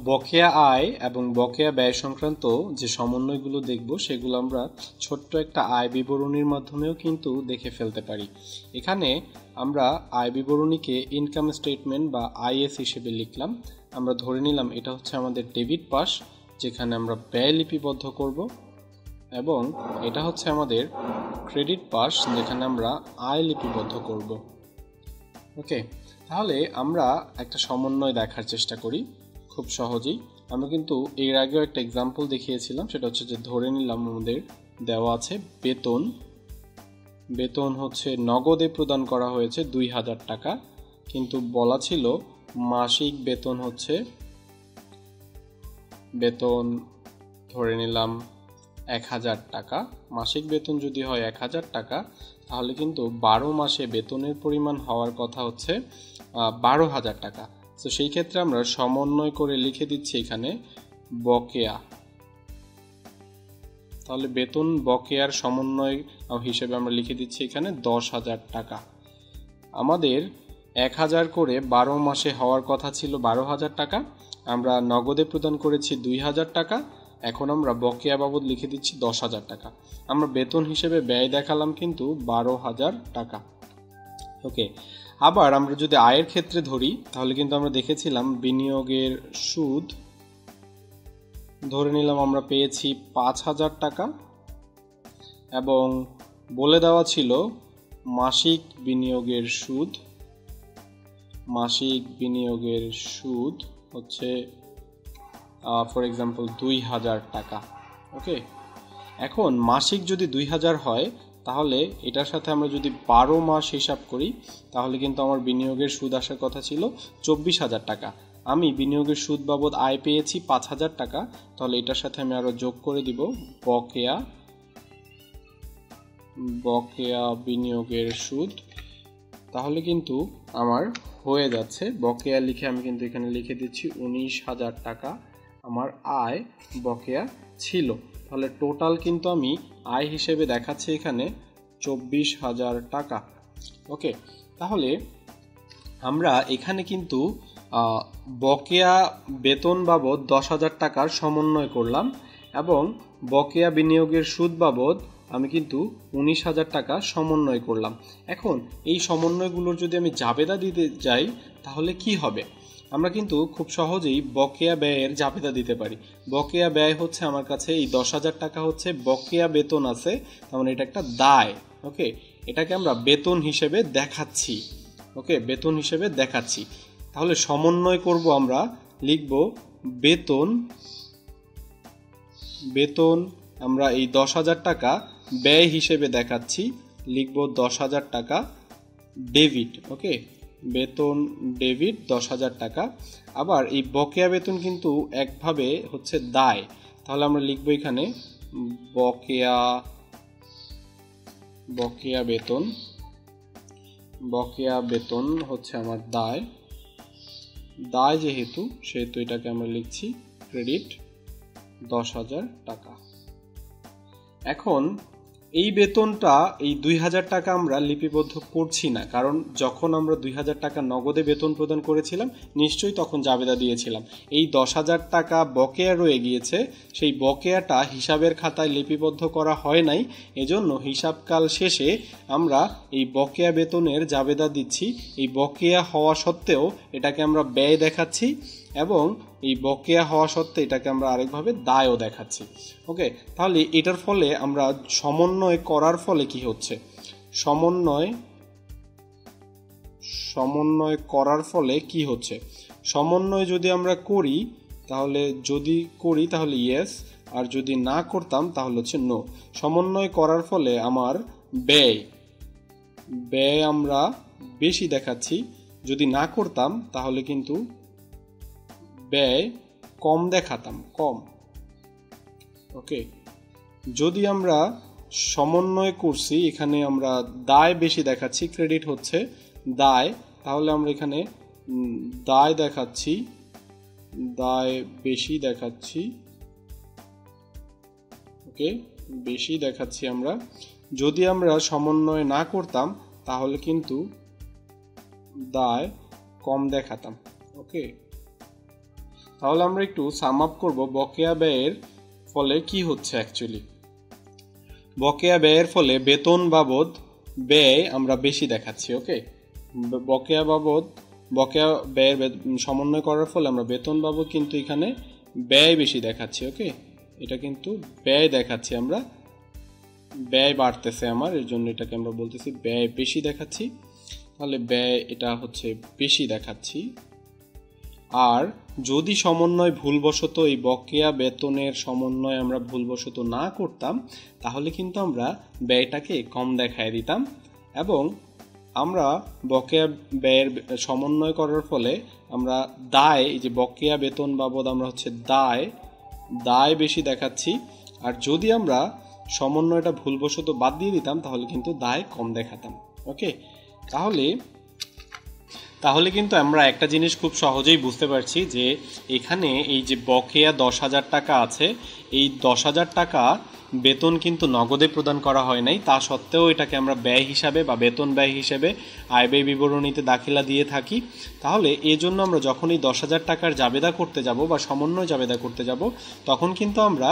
বকেয়া আয় এবং বকেয়া ব্যয় সংক্রান্ত যে সমন্বয়গুলো দেখব, সেগুলো আমরা ছোট্ট একটা আয় বিবরণীর মাধ্যমেও কিন্তু দেখে ফেলতে পারি। এখানে আমরা আয় বিবরণীকে ইনকাম স্টেটমেন্ট বা আইএস হিসেবে লিখলাম। আমরা ধরে নিলাম এটা হচ্ছে আমাদের ডেবিট পাস, যেখানে আমরা ব্যয় লিপিবদ্ধ করব, এবং এটা হচ্ছে আমাদের ক্রেডিট পাস, যেখানে আমরা আয় লিপিবদ্ধ করব। ওকে, তাহলে আমরা একটা সমন্বয় দেখার চেষ্টা করি খুব সহজেই। আমরা কিন্তু এর আগেও একটা এক্সাম্পল দেখিয়েছিলাম, সেটা হচ্ছে যে ধরে নিলাম আমাদের দেওয়া আছে বেতন হচ্ছে নগদে প্রদান করা হয়েছে 2,000 টাকা, কিন্তু বলা ছিল মাসিক বেতন ধরে নিলাম 1,000 টাকা। মাসিক বেতন যদি হয় 1,000 টাকা, তাহলে কিন্তু 12 মাসে বেতনের পরিমাণ হওয়ার কথা হচ্ছে 12,000 টাকা। তো সেই ক্ষেত্রে আমরা সমন্বয় করে লিখে দিচ্ছি এখানে বকেয়া। তাহলে বেতন বকেয়ার সমন্বয় হিসেবে আমরা লিখে দিচ্ছি এখানে 10,000 টাকা। আমাদের 1,000 করে 12 মাসে হওয়ার কথা ছিল 12,000 টাকা, আমরা নগদে প্রদান করেছি 2,000 টাকা। এখন আমরা বকেয়া বাবদ লিখে দিচ্ছি 10,000 টাকা। আমরা বেতন হিসেবে ব্যয় দেখালাম কিন্তু 12,000 টাকা। ওকে, আবার আমরা যদি আয়ের ক্ষেত্রে ধরি, তাহলে কিন্তু আমরা দেখেছিলাম বিনিয়োগের সুদ ধরে নিলাম আমরা পেয়েছি 5,000 টাকা, এবং বলে দেওয়া ছিল মাসিক বিনিয়োগের সুদ হচ্ছে ফর এক্সাম্পল 2,000 টাকা। ওকে, এখন মাসিক যদি 2,000 হয়, তাহলে এটার সাথে আমরা যদি 12 মাস হিসাব করি, তাহলে কিন্তু আমার বিনিয়োগের সুদ আসার কথা ছিল 24,000 টাকা। আমি বিনিয়োগের সুদ বাবদ আয় পেয়েছি 5,000 টাকা, তাহলে এটার সাথে আমি আরো যোগ করে দিব বকেয়া বিনিয়োগের সুদ। তাহলে কিন্তু আমার হয়ে যাচ্ছে, বকেয়া লিখে আমি কিন্তু এখানে লিখে দিচ্ছি 19,000 টাকা আমার আয় বকেয়া ছিল। তাহলে টোটাল কিন্তু আমি আয় হিসেবে দেখাচ্ছি এখানে 24,000 টাকা। ওকে, তাহলে আমরা এখানে কিন্তু বকেয়া বেতন বাবদ 10,000 টাকার সমন্বয় করলাম এবং বকেয়া বিনিয়োগের সুদ বাবদ আমি কিন্তু 19,000 টাকা সমন্বয় করলাম। এখন এই সমন্বয়গুলোর যদি আমি জাবেদা দিতে যাই তাহলে কি হবে? আমরা কিন্তু খুব সহজেই বকেয়া ব্যয়ের জাবেদা দিতে পারি। বকেয়া ব্যয় হচ্ছে আমার কাছে এই 10,000 টাকা হচ্ছে বকেয়া বেতন আছে, তার মানে এটা একটা দায়। ওকে, এটাকে আমরা বেতন হিসেবে দেখাচ্ছি। ওকে, বেতন হিসেবে দেখাচ্ছি। তাহলে সমন্বয় করব, আমরা লিখব বেতন আমরা এই 10,000 টাকা ব্যয় হিসেবে দেখাচ্ছি, লিখব 10,000 টাকা ডেবিট। ওকে, বেতন ডেবিট 10,000 টাকা। আবার এই বকেয়া বেতন কিন্তু একভাবে হচ্ছে দায়, তাহলে আমরা লিখব এখানে বকেয়া বেতন হচ্ছে আমার দায় যেহেতু সেহেতু এটাকে আমরা লিখছি ক্রেডিট 10,000 টাকা। এখন এই বেতনটা এই 2,000 টাকা আমরা লিপিবদ্ধ করছি না, কারণ যখন আমরা 2,000 টাকা নগদে বেতন প্রদান করেছিলাম নিশ্চয়ই তখন জাবেদা দিয়েছিলাম। এই 10,000 টাকা বকেয়া রয়ে গিয়েছে, সেই বকেয়াটা হিসাবের খাতায় লিপিবদ্ধ করা হয় নাই, এজন্য হিসাবকাল শেষে আমরা এই বকেয়া বেতনের জাবেদা দিচ্ছি। এই বকেয়া হওয়া সত্ত্বেও এটাকে আমরা ব্যয় দেখাচ্ছি এবং এই বকেয়া হওয়া সত্ত্বে এটাকে আমরা আরেকভাবে দায়ও দেখাচ্ছি। ওকে, তাহলে এটার ফলে আমরা সমন্বয় করার ফলে কি হচ্ছে? সমন্বয় করার ফলে কি হচ্ছে? সমন্বয় যদি আমরা করি তাহলে ইয়েস, আর যদি না করতাম তাহলে হচ্ছে নো। সমন্বয় করার ফলে আমার ব্যয় আমরা বেশি দেখাচ্ছি, যদি না করতাম তাহলে কিন্তু ব্যয় কম দেখাতাম, কম। ওকে, যদি আমরা সমন্বয় করছি, এখানে আমরা দায় বেশি দেখাচ্ছি, ক্রেডিট হচ্ছে দায়, তাহলে আমরা এখানে দায় বেশি দেখাচ্ছি। ওকে, বেশি দেখাচ্ছি আমরা। যদি আমরা সমন্বয় না করতাম তাহলে কিন্তু দায় কম দেখাতাম। ওকে, তাহলে আমরা একটু সাম আপ করব বকেয়া ব্যয়ের ফলে কি হচ্ছে। অ্যাকচুয়ালি বকেয়া ব্যয়ের ফলে বেতন বাবদ ব্যয় আমরা বেশি দেখাচ্ছি। ওকে, বকেয়া ব্যয়ের সমন্বয় করার ফলে আমরা বেতন বাবদ কিন্তু এখানে ব্যয় বেশি দেখাচ্ছি। ওকে, এটা কিন্তু ব্যয় দেখাচ্ছি আমরা, ব্যয় বাড়তেছে আমার, এর জন্য এটাকে আমরা বলতেছি ব্যয় বেশি দেখাচ্ছি। তাহলে ব্যয় এটা হচ্ছে বেশি দেখাচ্ছি। আর যদি সমন্বয় ভুলবশত এই বকেয়া বেতনের সমন্বয় আমরা ভুলবশত না করতাম তাহলে কিন্তু আমরা ব্যয়টাকে কম দেখায় দিতাম এবং আমরা বকেয়া ব্যয়ের সমন্বয় করার ফলে আমরা দায়, এই যে বকেয়া বেতন বাবদ আমরা হচ্ছে দায় বেশি দেখাচ্ছি। আর যদি আমরা সমন্বয়টা ভুলবশত বাদ দিয়ে দিতাম তাহলে কিন্তু দায় কম দেখাতাম। ওকে, তাহলে কিন্তু আমরা একটা জিনিস খুব সহজেই বুঝতে পারছি যে এখানে এই যে বকেয়া 10,000 টাকা আছে, এই 10,000 টাকা বেতন কিন্তু নগদে প্রদান করা হয় নাই, তা সত্ত্বেও এটাকে আমরা ব্যয় হিসাবে বা বেতন ব্যয় হিসেবে আয় ব্যয় বিবরণীতে দাখিলা দিয়ে থাকি। তাহলে এই জন্য আমরা যখন এই 10,000 টাকার জাবেদা করতে যাব বা সমন্বয় জাবেদা করতে যাব তখন কিন্তু আমরা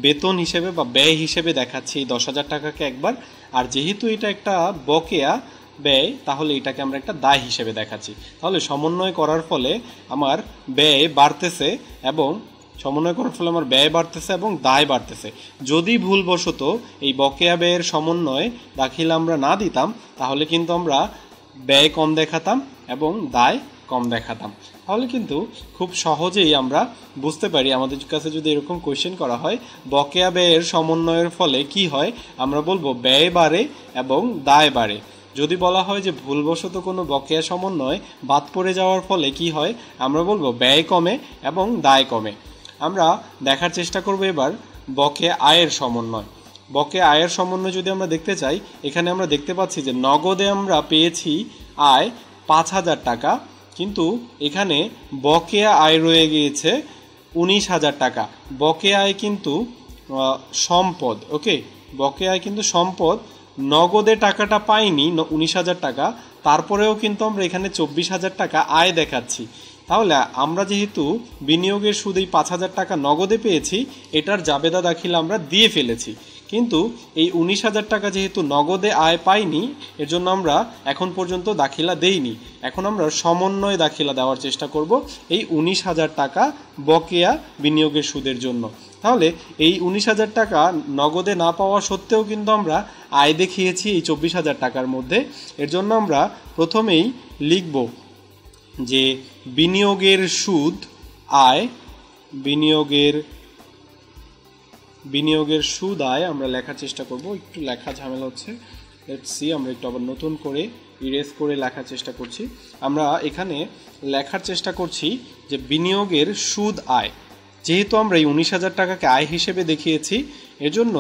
বেতন হিসেবে বা ব্যয় হিসেবে দেখাচ্ছি এই 10,000 টাকাকে একবার। আর যেহেতু এটা একটা বকেয়া ব্যয় তাহলে এটাকে আমরা একটা দায় হিসেবে দেখাচ্ছি। তাহলে সমন্বয় করার ফলে আমার ব্যয় বাড়তেছে এবং দায় বাড়তেছে। যদি ভুলবশত এই বকেয়া ব্যয়ের সমন্বয় দাখিলা আমরা না দিতাম তাহলে কিন্তু আমরা ব্যয় কম দেখাতাম এবং দায় কম দেখাতাম। তাহলে কিন্তু খুব সহজেই আমরা বুঝতে পারি, আমাদের কাছে যদি এরকম কোয়েশ্চেন করা হয় বকেয়া ব্যয়ের সমন্বয়ের ফলে কি হয়, আমরা বলবো ব্যয় বাড়ে এবং দায় বাড়ে। যদি বলা হয় যে ভুলবশত কোনো বকেয়া সমন্বয় বাদ পড়ে যাওয়ার ফলে কি হয়, আমরা বলবো ব্যয় কমে এবং দায় কমে। আমরা দেখার চেষ্টা করব এবার বকেয়া আয়ের সমন্বয়। বকেয়া আয়ের সমন্বয় যদি আমরা দেখতে চাই, এখানে আমরা দেখতে পাচ্ছি যে নগদে আমরা পেয়েছি আয় 5,000 টাকা, কিন্তু এখানে বকেয়া আয় রয়ে গিয়েছে 19,000 টাকা। বকেয়া আয় কিন্তু সম্পদ, ওকে, বকেয়া আয় কিন্তু সম্পদ। নগদে টাকাটা পাইনি 19,000 টাকা, তারপরেও কিন্তু আমরা এখানে 24,000 টাকা আয় দেখাচ্ছি। তাহলে আমরা যেহেতু বিনিয়োগের সুদ এই 5,000 টাকা নগদে পেয়েছি, এটার জাবেদা দাখিলা আমরা দিয়ে ফেলেছি, কিন্তু এই 19,000 টাকা যেহেতু নগদে আয় পাইনি, এর জন্য আমরা এখন পর্যন্ত দাখিলা দেইনি। এখন আমরা সমন্বয় দাখিলা দেওয়ার চেষ্টা করব এই 19,000 টাকা বকেয়া বিনিয়োগের সুদের জন্য। তাহলে এই 19,000 টাকা নগদে না পাওয়া সত্ত্বেও কিন্তু আমরা আয় দেখিয়েছি এই 24,000 টাকার মধ্যে। এর জন্য আমরা প্রথমেই লিখব যে বিনিয়োগের সুদ আয়, বিনিয়োগের সুদ আয় আমরা লেখার চেষ্টা করব। একটু লেখা ঝামেলা হচ্ছে, লেটস সি, আমরা একটু আবার নতুন করে ইরেজ করে লেখার চেষ্টা করছি। আমরা এখানে লেখার চেষ্টা করছি যে বিনিয়োগের সুদ আয়, যেহেতু আমরা এই 19,000 টাকাকে আয় হিসেবে দেখিয়েছি, এজন্য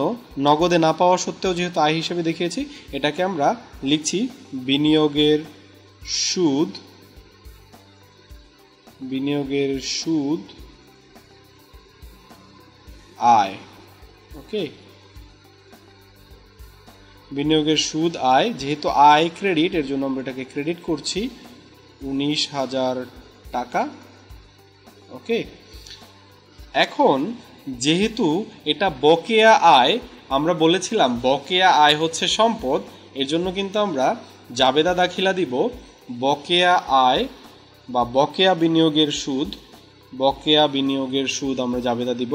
নগদে না পাওয়া সত্ত্বেও যেহেতু আয় হিসেবে দেখিয়েছি, এটাকে আমরা লিখছি বিনিয়োগের সুদ, বিনিয়োগের সুদ আয়, ওকে। বিনিয়োগের সুদ আয়, যেহেতু আয় ক্রেডিট, এর জন্য আমরা এটাকে ক্রেডিট করছি 19,000 টাকা, ওকে। এখন যেহেতু এটা বকেয়া আয়, আমরা বলেছিলাম বকেয়া আয় হচ্ছে সম্পদ, এর জন্য কিন্তু আমরা জাবেদা দাখিলা দিব বকেয়া আয় বা বকেয়া বিনিয়োগের সুদ। বকেয়া বিনিয়োগের সুদ আমরা জাবেদা দিব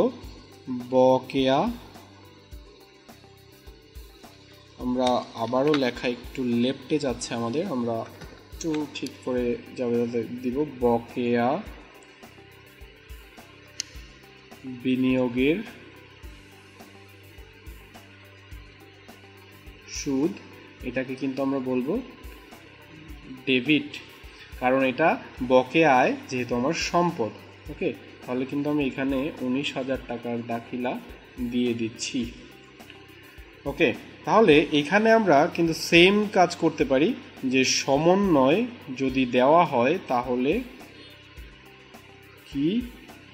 বকেয়া, আমরা আবারও লেখা একটু লেফটে যাচ্ছে আমাদের, আমরা একটু ঠিক করে জাবেদা দিব বকেয়া বিনিয়োগের সুদ। এটাকে কিন্তু আমরা বলবো ডেবিট, কারণ এটা বকেয়া আয় যেহেতু আমার সম্পদ, ওকে। তাহলে কিন্তু আমি এখানে 19,000 টাকার দাখিলা দিয়ে দিচ্ছি, ওকে। তাহলে এখানে আমরা কিন্তু সেম কাজ করতে পারি, যে সমন্বয় যদি দেওয়া হয় তাহলে কি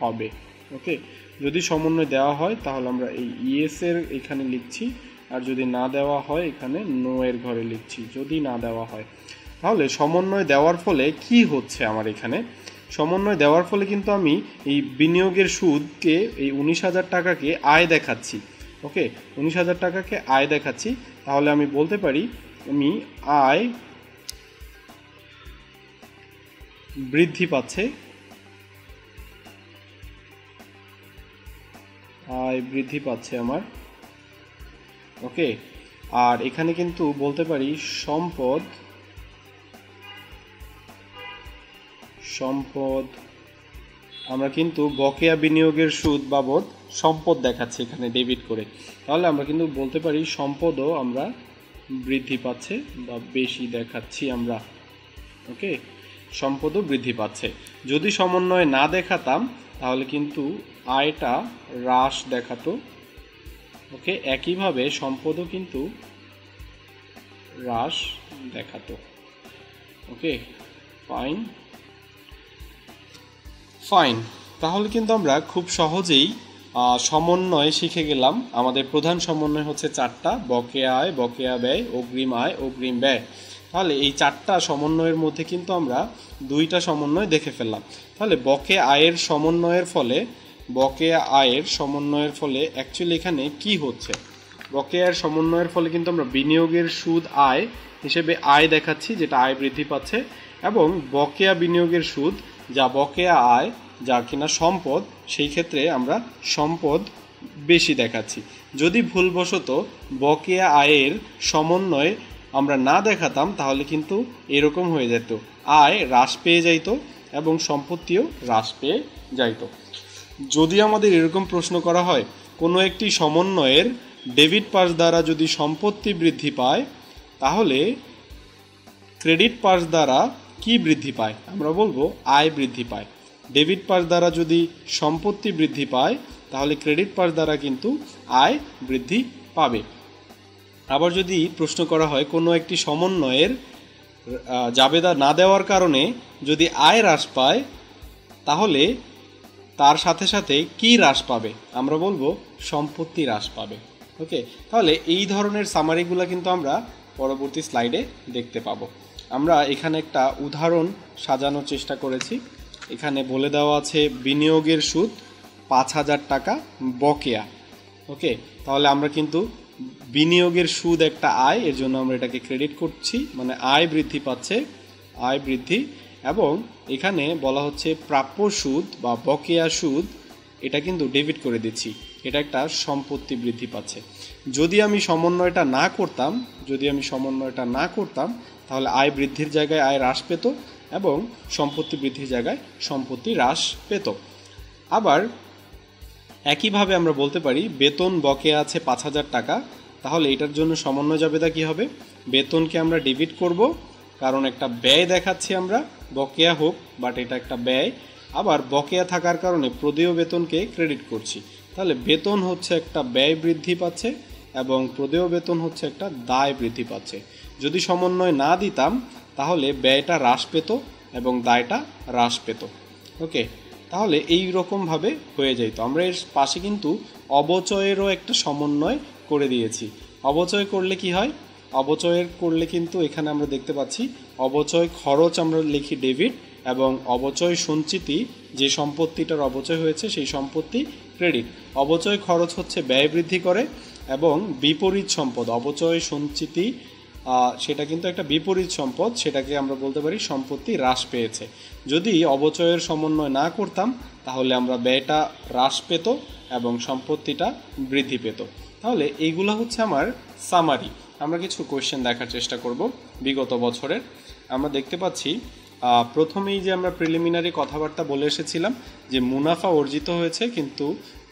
হবে, ওকে। যদি সমন্বয় দেওয়া হয় তাহলে আমরা এই ইয়েস এর এখানে লিখছি, আর যদি না দেওয়া হয় এখানে নো এর ঘরে লিখছি, যদি না দেওয়া হয়। তাহলে সমন্বয় দেওয়ার ফলে কি হচ্ছে, আমার এখানে সমন্বয় দেওয়ার ফলে কিন্তু আমি এই বিনিয়োগের সুদকে, এই 19,000 টাকাকে আয় দেখাচ্ছি, ওকে। 19,000 টাকাকে আয় দেখাচ্ছি, তাহলে আমি বলতে পারি আমি আয় বৃদ্ধি পাচ্ছে, আয় বৃদ্ধি পাচ্ছে আমার, ওকে। আর এখানে কিন্তু বলতে পারি সম্পদ, আমরা কিন্তু বকেয়া বিনিয়োগের সুদ বাবদ সম্পদ দেখাচ্ছি এখানে ডেবিট করে, তাহলে আমরা কিন্তু বলতে পারি সম্পদও আমরা বৃদ্ধি পাচ্ছে বা বেশি দেখাচ্ছি আমরা, ওকে। সম্পদও বৃদ্ধি পাচ্ছে। যদি সমন্বয় না দেখাতাম তাহলে কিন্তু আয়টা হ্রাস দেখাতো, ওকে। একইভাবে সম্পদও কিন্তু হ্রাস দেখাতো, ওকে। ফাইন। তাহলে কিন্তু আমরা খুব সহজেই সমন্বয় শিখে গেলাম। আমাদের প্রধান সমন্বয় হচ্ছে 4টা, বকেয়া আয়, বকেয়া ব্যয়, অগ্রিম আয়, অগ্রিম ব্যয়। তাহলে এই 4টা সমন্বয়ের মধ্যে কিন্তু আমরা 2টা সমন্বয় দেখে ফেললাম। তাহলে বকেয়া আয়ের সমন্বয়ের ফলে অ্যাকচুয়ালি এখানে কি হচ্ছে, বকেয়ার সমন্বয়ের ফলে কিন্তু আমরা বিনিয়োগের সুদ আয় হিসেবে আয় দেখাচ্ছি, যেটা আয় বৃদ্ধি পাচ্ছে, এবং বকেয়া বিনিয়োগের সুদ যা বকেয়া আয়, যা কিনা সম্পদ, সেই ক্ষেত্রে আমরা সম্পদ বেশি দেখাচ্ছি। যদি ভুলবশত বকেয়া আয়ের সমন্বয় আমরা না দেখাতাম তাহলে কিন্তু এরকম হয়ে যেত, আয় হ্রাস পেয়ে যাইত এবং সম্পত্তিও হ্রাস পেয়ে যাইত। যদি আমাদের এরকম প্রশ্ন করা হয়, কোনো একটি সমন্বয়ের ডেবিট পাস দ্বারা যদি সম্পত্তি বৃদ্ধি পায়, তাহলে ক্রেডিট পাস দ্বারা কি বৃদ্ধি পায়? আমরা বলবো আয় বৃদ্ধি পায়। ডেবিট পাস দ্বারা যদি সম্পত্তি বৃদ্ধি পায় তাহলে ক্রেডিট পাস দ্বারা কিন্তু আয় বৃদ্ধি পাবে। আবার যদি প্রশ্ন করা হয় কোনো একটি সমন্বয়ের জাবেদা না দেওয়ার কারণে যদি আয় হ্রাস পায় তাহলে তার সাথে সাথে কি হ্রাস পাবে? আমরা বলবো সম্পত্তি হ্রাস পাবে। ওকে, তাহলে এই ধরনের সামারিগুলো কিন্তু আমরা পরবর্তী স্লাইডে দেখতে পাবো। আমরা এখানে একটা উদাহরণ সাজানোর চেষ্টা করেছি। এখানে বলে দেওয়া আছে বিনিয়োগের সুদ 5,000 টাকা বকেয়া। ওকে, তাহলে আমরা কিন্তু বিনিয়োগের সুদ একটা আয়, এর জন্য আমরা এটাকে ক্রেডিট করছি, মানে আয় বৃদ্ধি পাচ্ছে, আয় বৃদ্ধি। এবং এখানে বলা হচ্ছে প্রাপ্য সুদ বা বকেয়া সুদ, এটা কিন্তু ডেবিট করে দিচ্ছি, এটা একটা সম্পত্তি বৃদ্ধি পাচ্ছে। যদি আমি সমন্বয়টা না করতাম তাহলে আয় বৃদ্ধির জায়গায় আয় হ্রাস পেত এবং সম্পত্তি বৃদ্ধির জায়গায় সম্পত্তি হ্রাস পেত। আবার একইভাবে আমরা বলতে পারি বেতন বকেয়া আছে 5,000 টাকা, তাহলে এটার জন্য সমন্বয় জাবেদা কি হবে? বেতনকে আমরা ডেবিট করব, কারণ একটা ব্যয় দেখাচ্ছি আমরা, বকেয়া হোক বাট এটা একটা ব্যয়। আবার বকেয়া থাকার কারণে প্রদেয় বেতনকে ক্রেডিট করছি, তাহলে বেতন হচ্ছে একটা ব্যয় বৃদ্ধি পাচ্ছে এবং প্রদেয় বেতন হচ্ছে একটা দায় বৃদ্ধি পাচ্ছে। যদি সমন্বয় না দিতাম তাহলে ব্যয়টা হ্রাস পেত এবং দায়টা হ্রাস পেত। ওকে, তাহলে এই রকমভাবে হয়ে যেত। আমরা এর পাশে কিন্তু অবচয়েরও একটা সমন্বয় করে দিয়েছি। অবচয় করলে কি হয়? অবচয়ের করলে কিন্তু এখানে আমরা দেখতে পাচ্ছি অবচয় খরচ আমরা লিখি ডেবিট এবং অবচয় সঞ্চিতি, যে সম্পত্তিটার অবচয় হয়েছে সেই সম্পত্তি ক্রেডিট। অবচয় খরচ হচ্ছে ব্যয় বৃদ্ধি করে এবং বিপরীত সম্পদ অবচয় সঞ্চিতি সেটা কিন্তু একটা বিপরীত সম্পদ, সেটাকে আমরা বলতে পারি সম্পত্তি হ্রাস পেয়েছে। যদি অবচয়ের সমন্বয় না করতাম তাহলে আমরা ব্যয়টা হ্রাস পেত এবং সম্পত্তিটা বৃদ্ধি পেত। তাহলে এইগুলো হচ্ছে আমার সামারি। আমরা কিছু কোয়েশ্চেন দেখার চেষ্টা করব বিগত বছরের। আমরা দেখতে পাচ্ছি প্রথমেই যে আমরা প্রিলিমিনারি কথাবার্তা বলে এসেছিলাম যে মুনাফা অর্জিত হয়েছে কিন্তু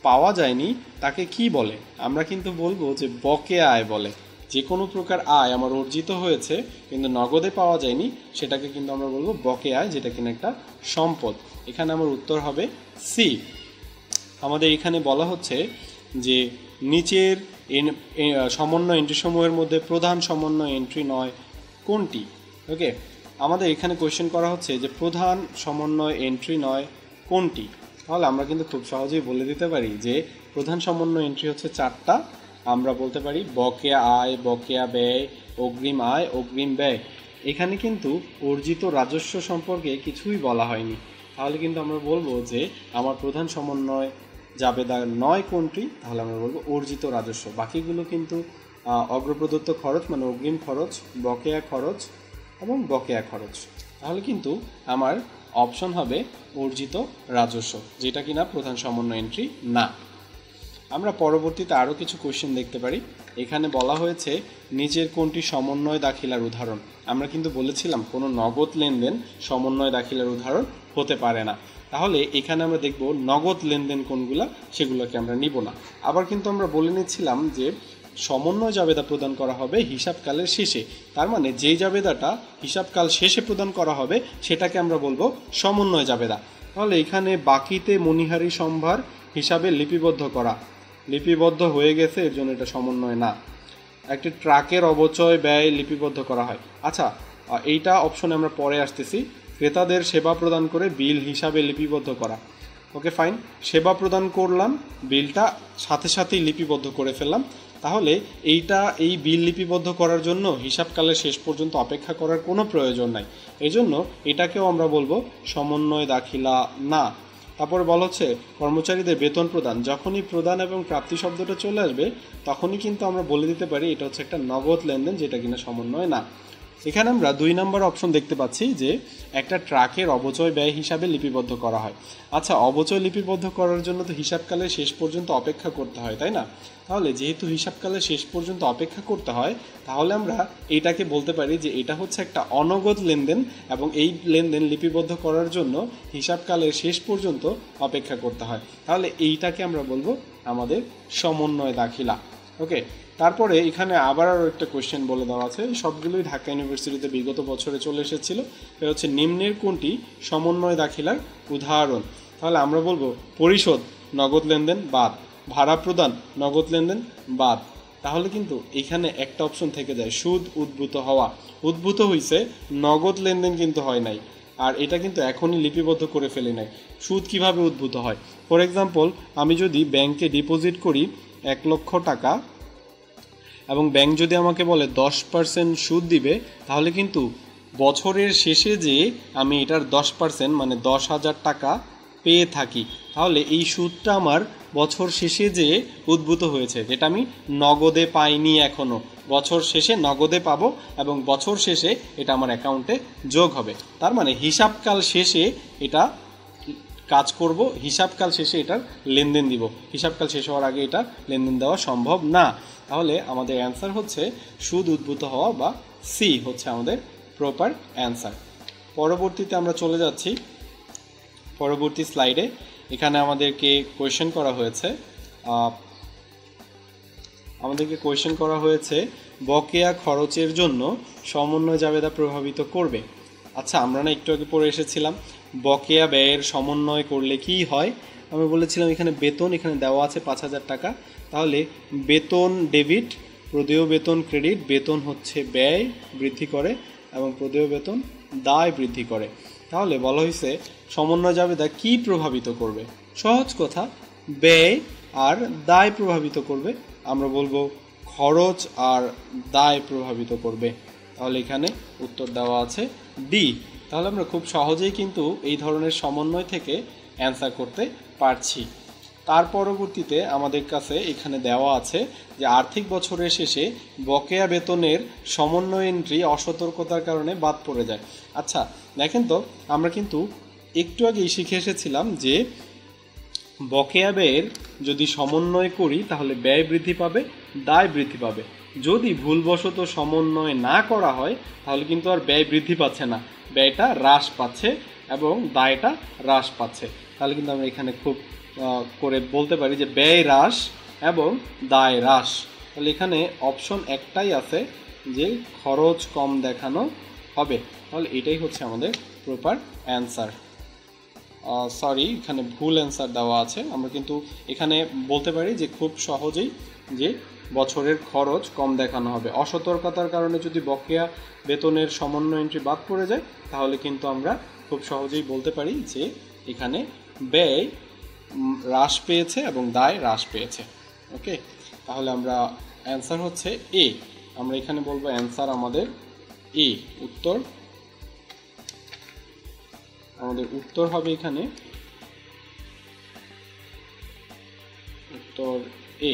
পাওয়া যায়নি, তাকে কি বলে? আমরা কিন্তু বলবো যে বকেয়া আয় বলে। যে কোনো প্রকার আয় আমার অর্জিত হয়েছে কিন্তু নগদে পাওয়া যায়নি, সেটাকে কিন্তু আমরা বলবো বকেয়া আয়, যেটা কিনা একটা সম্পদ। এখানে আমার উত্তর হবে সি। আমাদের এখানে বলা হচ্ছে যে নিচের সমন্বয় এন্ট্রিসমূহের মধ্যে প্রধান সমন্বয় এন্ট্রি নয় কোনটি? ওকে, আমাদের এখানে কোয়েশ্চেন করা হচ্ছে যে প্রধান সমন্বয় এন্ট্রি নয় কোনটি? তাহলে আমরা কিন্তু খুব সহজেই বলে দিতে পারি যে প্রধান সমন্বয় এন্ট্রি হচ্ছে 4টা। আমরা বলতে পারি বকেয়া আয়, বকেয়া ব্যয়, অগ্রিম আয়, অগ্রিম ব্যয়। এখানে কিন্তু অর্জিত রাজস্ব সম্পর্কে কিছুই বলা হয়নি, তাহলে কিন্তু আমরা বলবো যে আমার প্রধান সমন্বয় জাবেদা নয় কোনটি? তাহলে আমরা বলবো অর্জিত রাজস্ব। বাকিগুলো কিন্তু অগ্রপ্রদত্ত খরচ মানে অগ্রিম খরচ, বকেয়া খরচ এবং বকেয়া খরচ। তাহলে কিন্তু আমার অপশন হবে অর্জিত রাজস্ব, যেটা কিনা প্রধান সমন্বয় এন্ট্রি না। আমরা পরবর্তীতে আরও কিছু কোয়েশ্চেন দেখতে পারি। এখানে বলা হয়েছে নিচের কোনটি সমন্বয় দাখিলার উদাহরণ? আমরা কিন্তু বলেছিলাম কোনো নগদ লেনদেন সমন্বয় দাখিলার উদাহরণ হতে পারে না। তাহলে এখানে আমরা দেখব নগদ লেনদেন কোনগুলা, সেগুলোকে আমরা নিব না। আবার কিন্তু আমরা বলে নিচ্ছিলাম যে সমন্বয় জাবেদা প্রদান করা হবে হিসাবকালের শেষে, তার মানে যেই জাবেদাটা হিসাবকাল শেষে প্রদান করা হবে সেটাকে আমরা বলবো সমন্বয় জাবেদা। তাহলে এখানে বাকিতে মণিহারি সম্ভার হিসাবে লিপিবদ্ধ করা, লিপিবদ্ধ হয়ে গেছে, এর জন্য এটা সমন্বয় না। একটি ট্রাকের অবচয় ব্যয় লিপিবদ্ধ করা হয়। আচ্ছা, এইটা অপশনে আমরা পরে আসতেছি। ক্রেতাদের সেবা প্রদান করে বিল হিসাবে লিপিবদ্ধ করা। ওকে ফাইন, সেবা প্রদান করলাম, বিলটা সাথে সাথেই লিপিবদ্ধ করে ফেললাম। তাহলে এই বিল লিপিবদ্ধ করার জন্য হিসাবকালের শেষ পর্যন্ত অপেক্ষা করার কোনো প্রয়োজন নাই, এজন্য এটাকেও আমরা বলবো সমন্বয় দাখিলা না। তারপরে বলা হচ্ছে কর্মচারীদের বেতন প্রদান। যখনই প্রদান এবং প্রাপ্তি শব্দটা চলে আসবে তখনই কিন্তু আমরা বলে দিতে পারি এটা হচ্ছে একটা নগদ লেনদেন, যেটা কিনা সমন্বয় না। এখানে আমরা 2 নম্বর অপশন দেখতে পাচ্ছি যে একটা ট্রাকের অবচয় ব্যয় হিসাবে লিপিবদ্ধ করা হয়। আচ্ছা, অবচয় লিপিবদ্ধ করার জন্য তো হিসাবকালে শেষ পর্যন্ত অপেক্ষা করতে হয়, তাই না? তাহলে যেহেতু হিসাবকালে শেষ পর্যন্ত অপেক্ষা করতে হয়, তাহলে আমরা এটাকে বলতে পারি যে এটা হচ্ছে একটা অনগদ লেনদেন এবং এই লেনদেন লিপিবদ্ধ করার জন্য হিসাবকালের শেষ পর্যন্ত অপেক্ষা করতে হয়। তাহলে এইটাকে আমরা বলবো আমাদের সমন্বয় দাখিলা। ওকে, তারপরে এখানে আবার আরও একটা কোয়েশ্চেন বলে দেওয়া আছে, সবগুলোই ঢাকা ইউনিভার্সিটিতে বিগত বছরে চলে এসেছিল। এটা হচ্ছে নিম্নের কোনটি সমন্বয় দাখিলার উদাহরণ। তাহলে আমরা বলবো পরিশোধ নগদ লেনদেন বাদ, ভাড়া প্রদান নগদ লেনদেন বাদ। তাহলে কিন্তু এখানে একটা অপশন থেকে যায় সুদ উদ্ভূত হওয়া। উদ্ভূত হয়েছে, নগদ লেনদেন কিন্তু হয় নাই, আর এটা কিন্তু এখনই লিপিবদ্ধ করে ফেলে নাই। সুদ কিভাবে উদ্ভূত হয়? ফর এক্সাম্পল, আমি যদি ব্যাংকে ডিপোজিট করি 1 লক্ষ টাকা এবং ব্যাংক যদি আমাকে বলে 10% সুদ দিবে, তাহলে কিন্তু বছরের শেষে যে আমি এটার 10% মানে 10,000 টাকা পেয়ে থাকি। তাহলে এই সুদটা আমার বছর শেষে যে উদ্ভূত হয়েছে, যেটা আমি নগদে পাইনি এখনও, বছর শেষে নগদে পাবো এবং বছর শেষে এটা আমার অ্যাকাউন্টে যোগ হবে। তার মানে হিসাবকাল শেষে এটা কাজ করব, হিসাবকাল শেষে এটার লেনদেন দিব। হিসাবকাল শেষ হওয়ার আগে এটা লেনদেন দেওয়া সম্ভব না। তাহলে আমাদের অ্যান্সার হচ্ছে সুদ উদ্ভূত হওয়া বা সি হচ্ছে আমাদের প্রপার অ্যান্সার। পরবর্তীতে আমরা চলে যাচ্ছি পরবর্তী স্লাইডে। এখানে আমাদেরকে কোয়েশ্চেন করা হয়েছে বকেয়া খরচের জন্য সমন্বয় জাবেদা প্রভাবিত করবে। আচ্ছা, আমরা না একটু আগে পড়ে এসেছিলাম বকেয়া ব্যয়ের সমন্বয় করলে কি হয়। আমি বলেছিলাম এখানে বেতন, এখানে দেওয়া আছে 5,000 টাকা। তাহলে বেতন ডেবিট, প্রদেয় বেতন ক্রেডিট। বেতন হচ্ছে ব্যয় বৃদ্ধি করে এবং প্রদেয় বেতন দায় বৃদ্ধি করে। তাহলে বলা হয়েছে সমন্বয় জাবেদা কি প্রভাবিত করবে? সহজ কথা, ব্যয় আর দায় প্রভাবিত করবে। আমরা বলবো খরচ আর দায় প্রভাবিত করবে। তাহলে এখানে উত্তর দেওয়া আছে ডি। তাহলে আমরা খুব সহজেই কিন্তু এই ধরনের সমন্বয় থেকে অ্যান্সার করতে পারছি। তার পরবর্তীতে আমাদের কাছে এখানে দেওয়া আছে যে আর্থিক বছরের শেষে বকেয়া বেতনের সমন্বয় এন্ট্রি অসতর্কতার কারণে বাদ পড়ে যায়। আচ্ছা দেখেন তো, আমরা কিন্তু একটু আগেই শিখে এসেছিলাম যে বকেয়া ব্যয়ের যদি সমন্বয় করি তাহলে ব্যয় বৃদ্ধি পাবে, দায় বৃদ্ধি পাবে। যদি ভুলবশত সমন্বয় না করা হয় তাহলে কিন্তু আর ব্যয় বৃদ্ধি পাচ্ছে না, ব্যয়টা হ্রাস পাচ্ছে এবং দায়টা হ্রাস পাচ্ছে। তাহলে কিন্তু আমরা এখানে খুব করে বলতে পারি যে ব্যয় হ্রাস এবং দায় হ্রাস। তাহলে এখানে অপশন একটাই আছে যে খরচ কম দেখানো হবে। তাহলে এটাই হচ্ছে আমাদের প্রপার অ্যান্সার। সরি, এখানে ভুল অ্যান্সার দেওয়া আছে। আমরা কিন্তু এখানে বলতে পারি যে খুব সহজেই যে বছরের খরচ কম দেখানো হবে। অসতর্কতার কারণে যদি বকেয়া বেতনের সমন্বয় এন্ট্রি বাদ পড়ে যায় তাহলে কিন্তু আমরা খুব সহজেই বলতে পারি যে এখানে ব্যয় হ্রাস পেয়েছে এবং দায় হ্রাস পেয়েছে। ওকে, তাহলে আমরা অ্যান্সার হচ্ছে এ। আমরা এখানে বলবো অ্যান্সার আমাদের এ। উত্তর হবে এখানে উত্তর এ।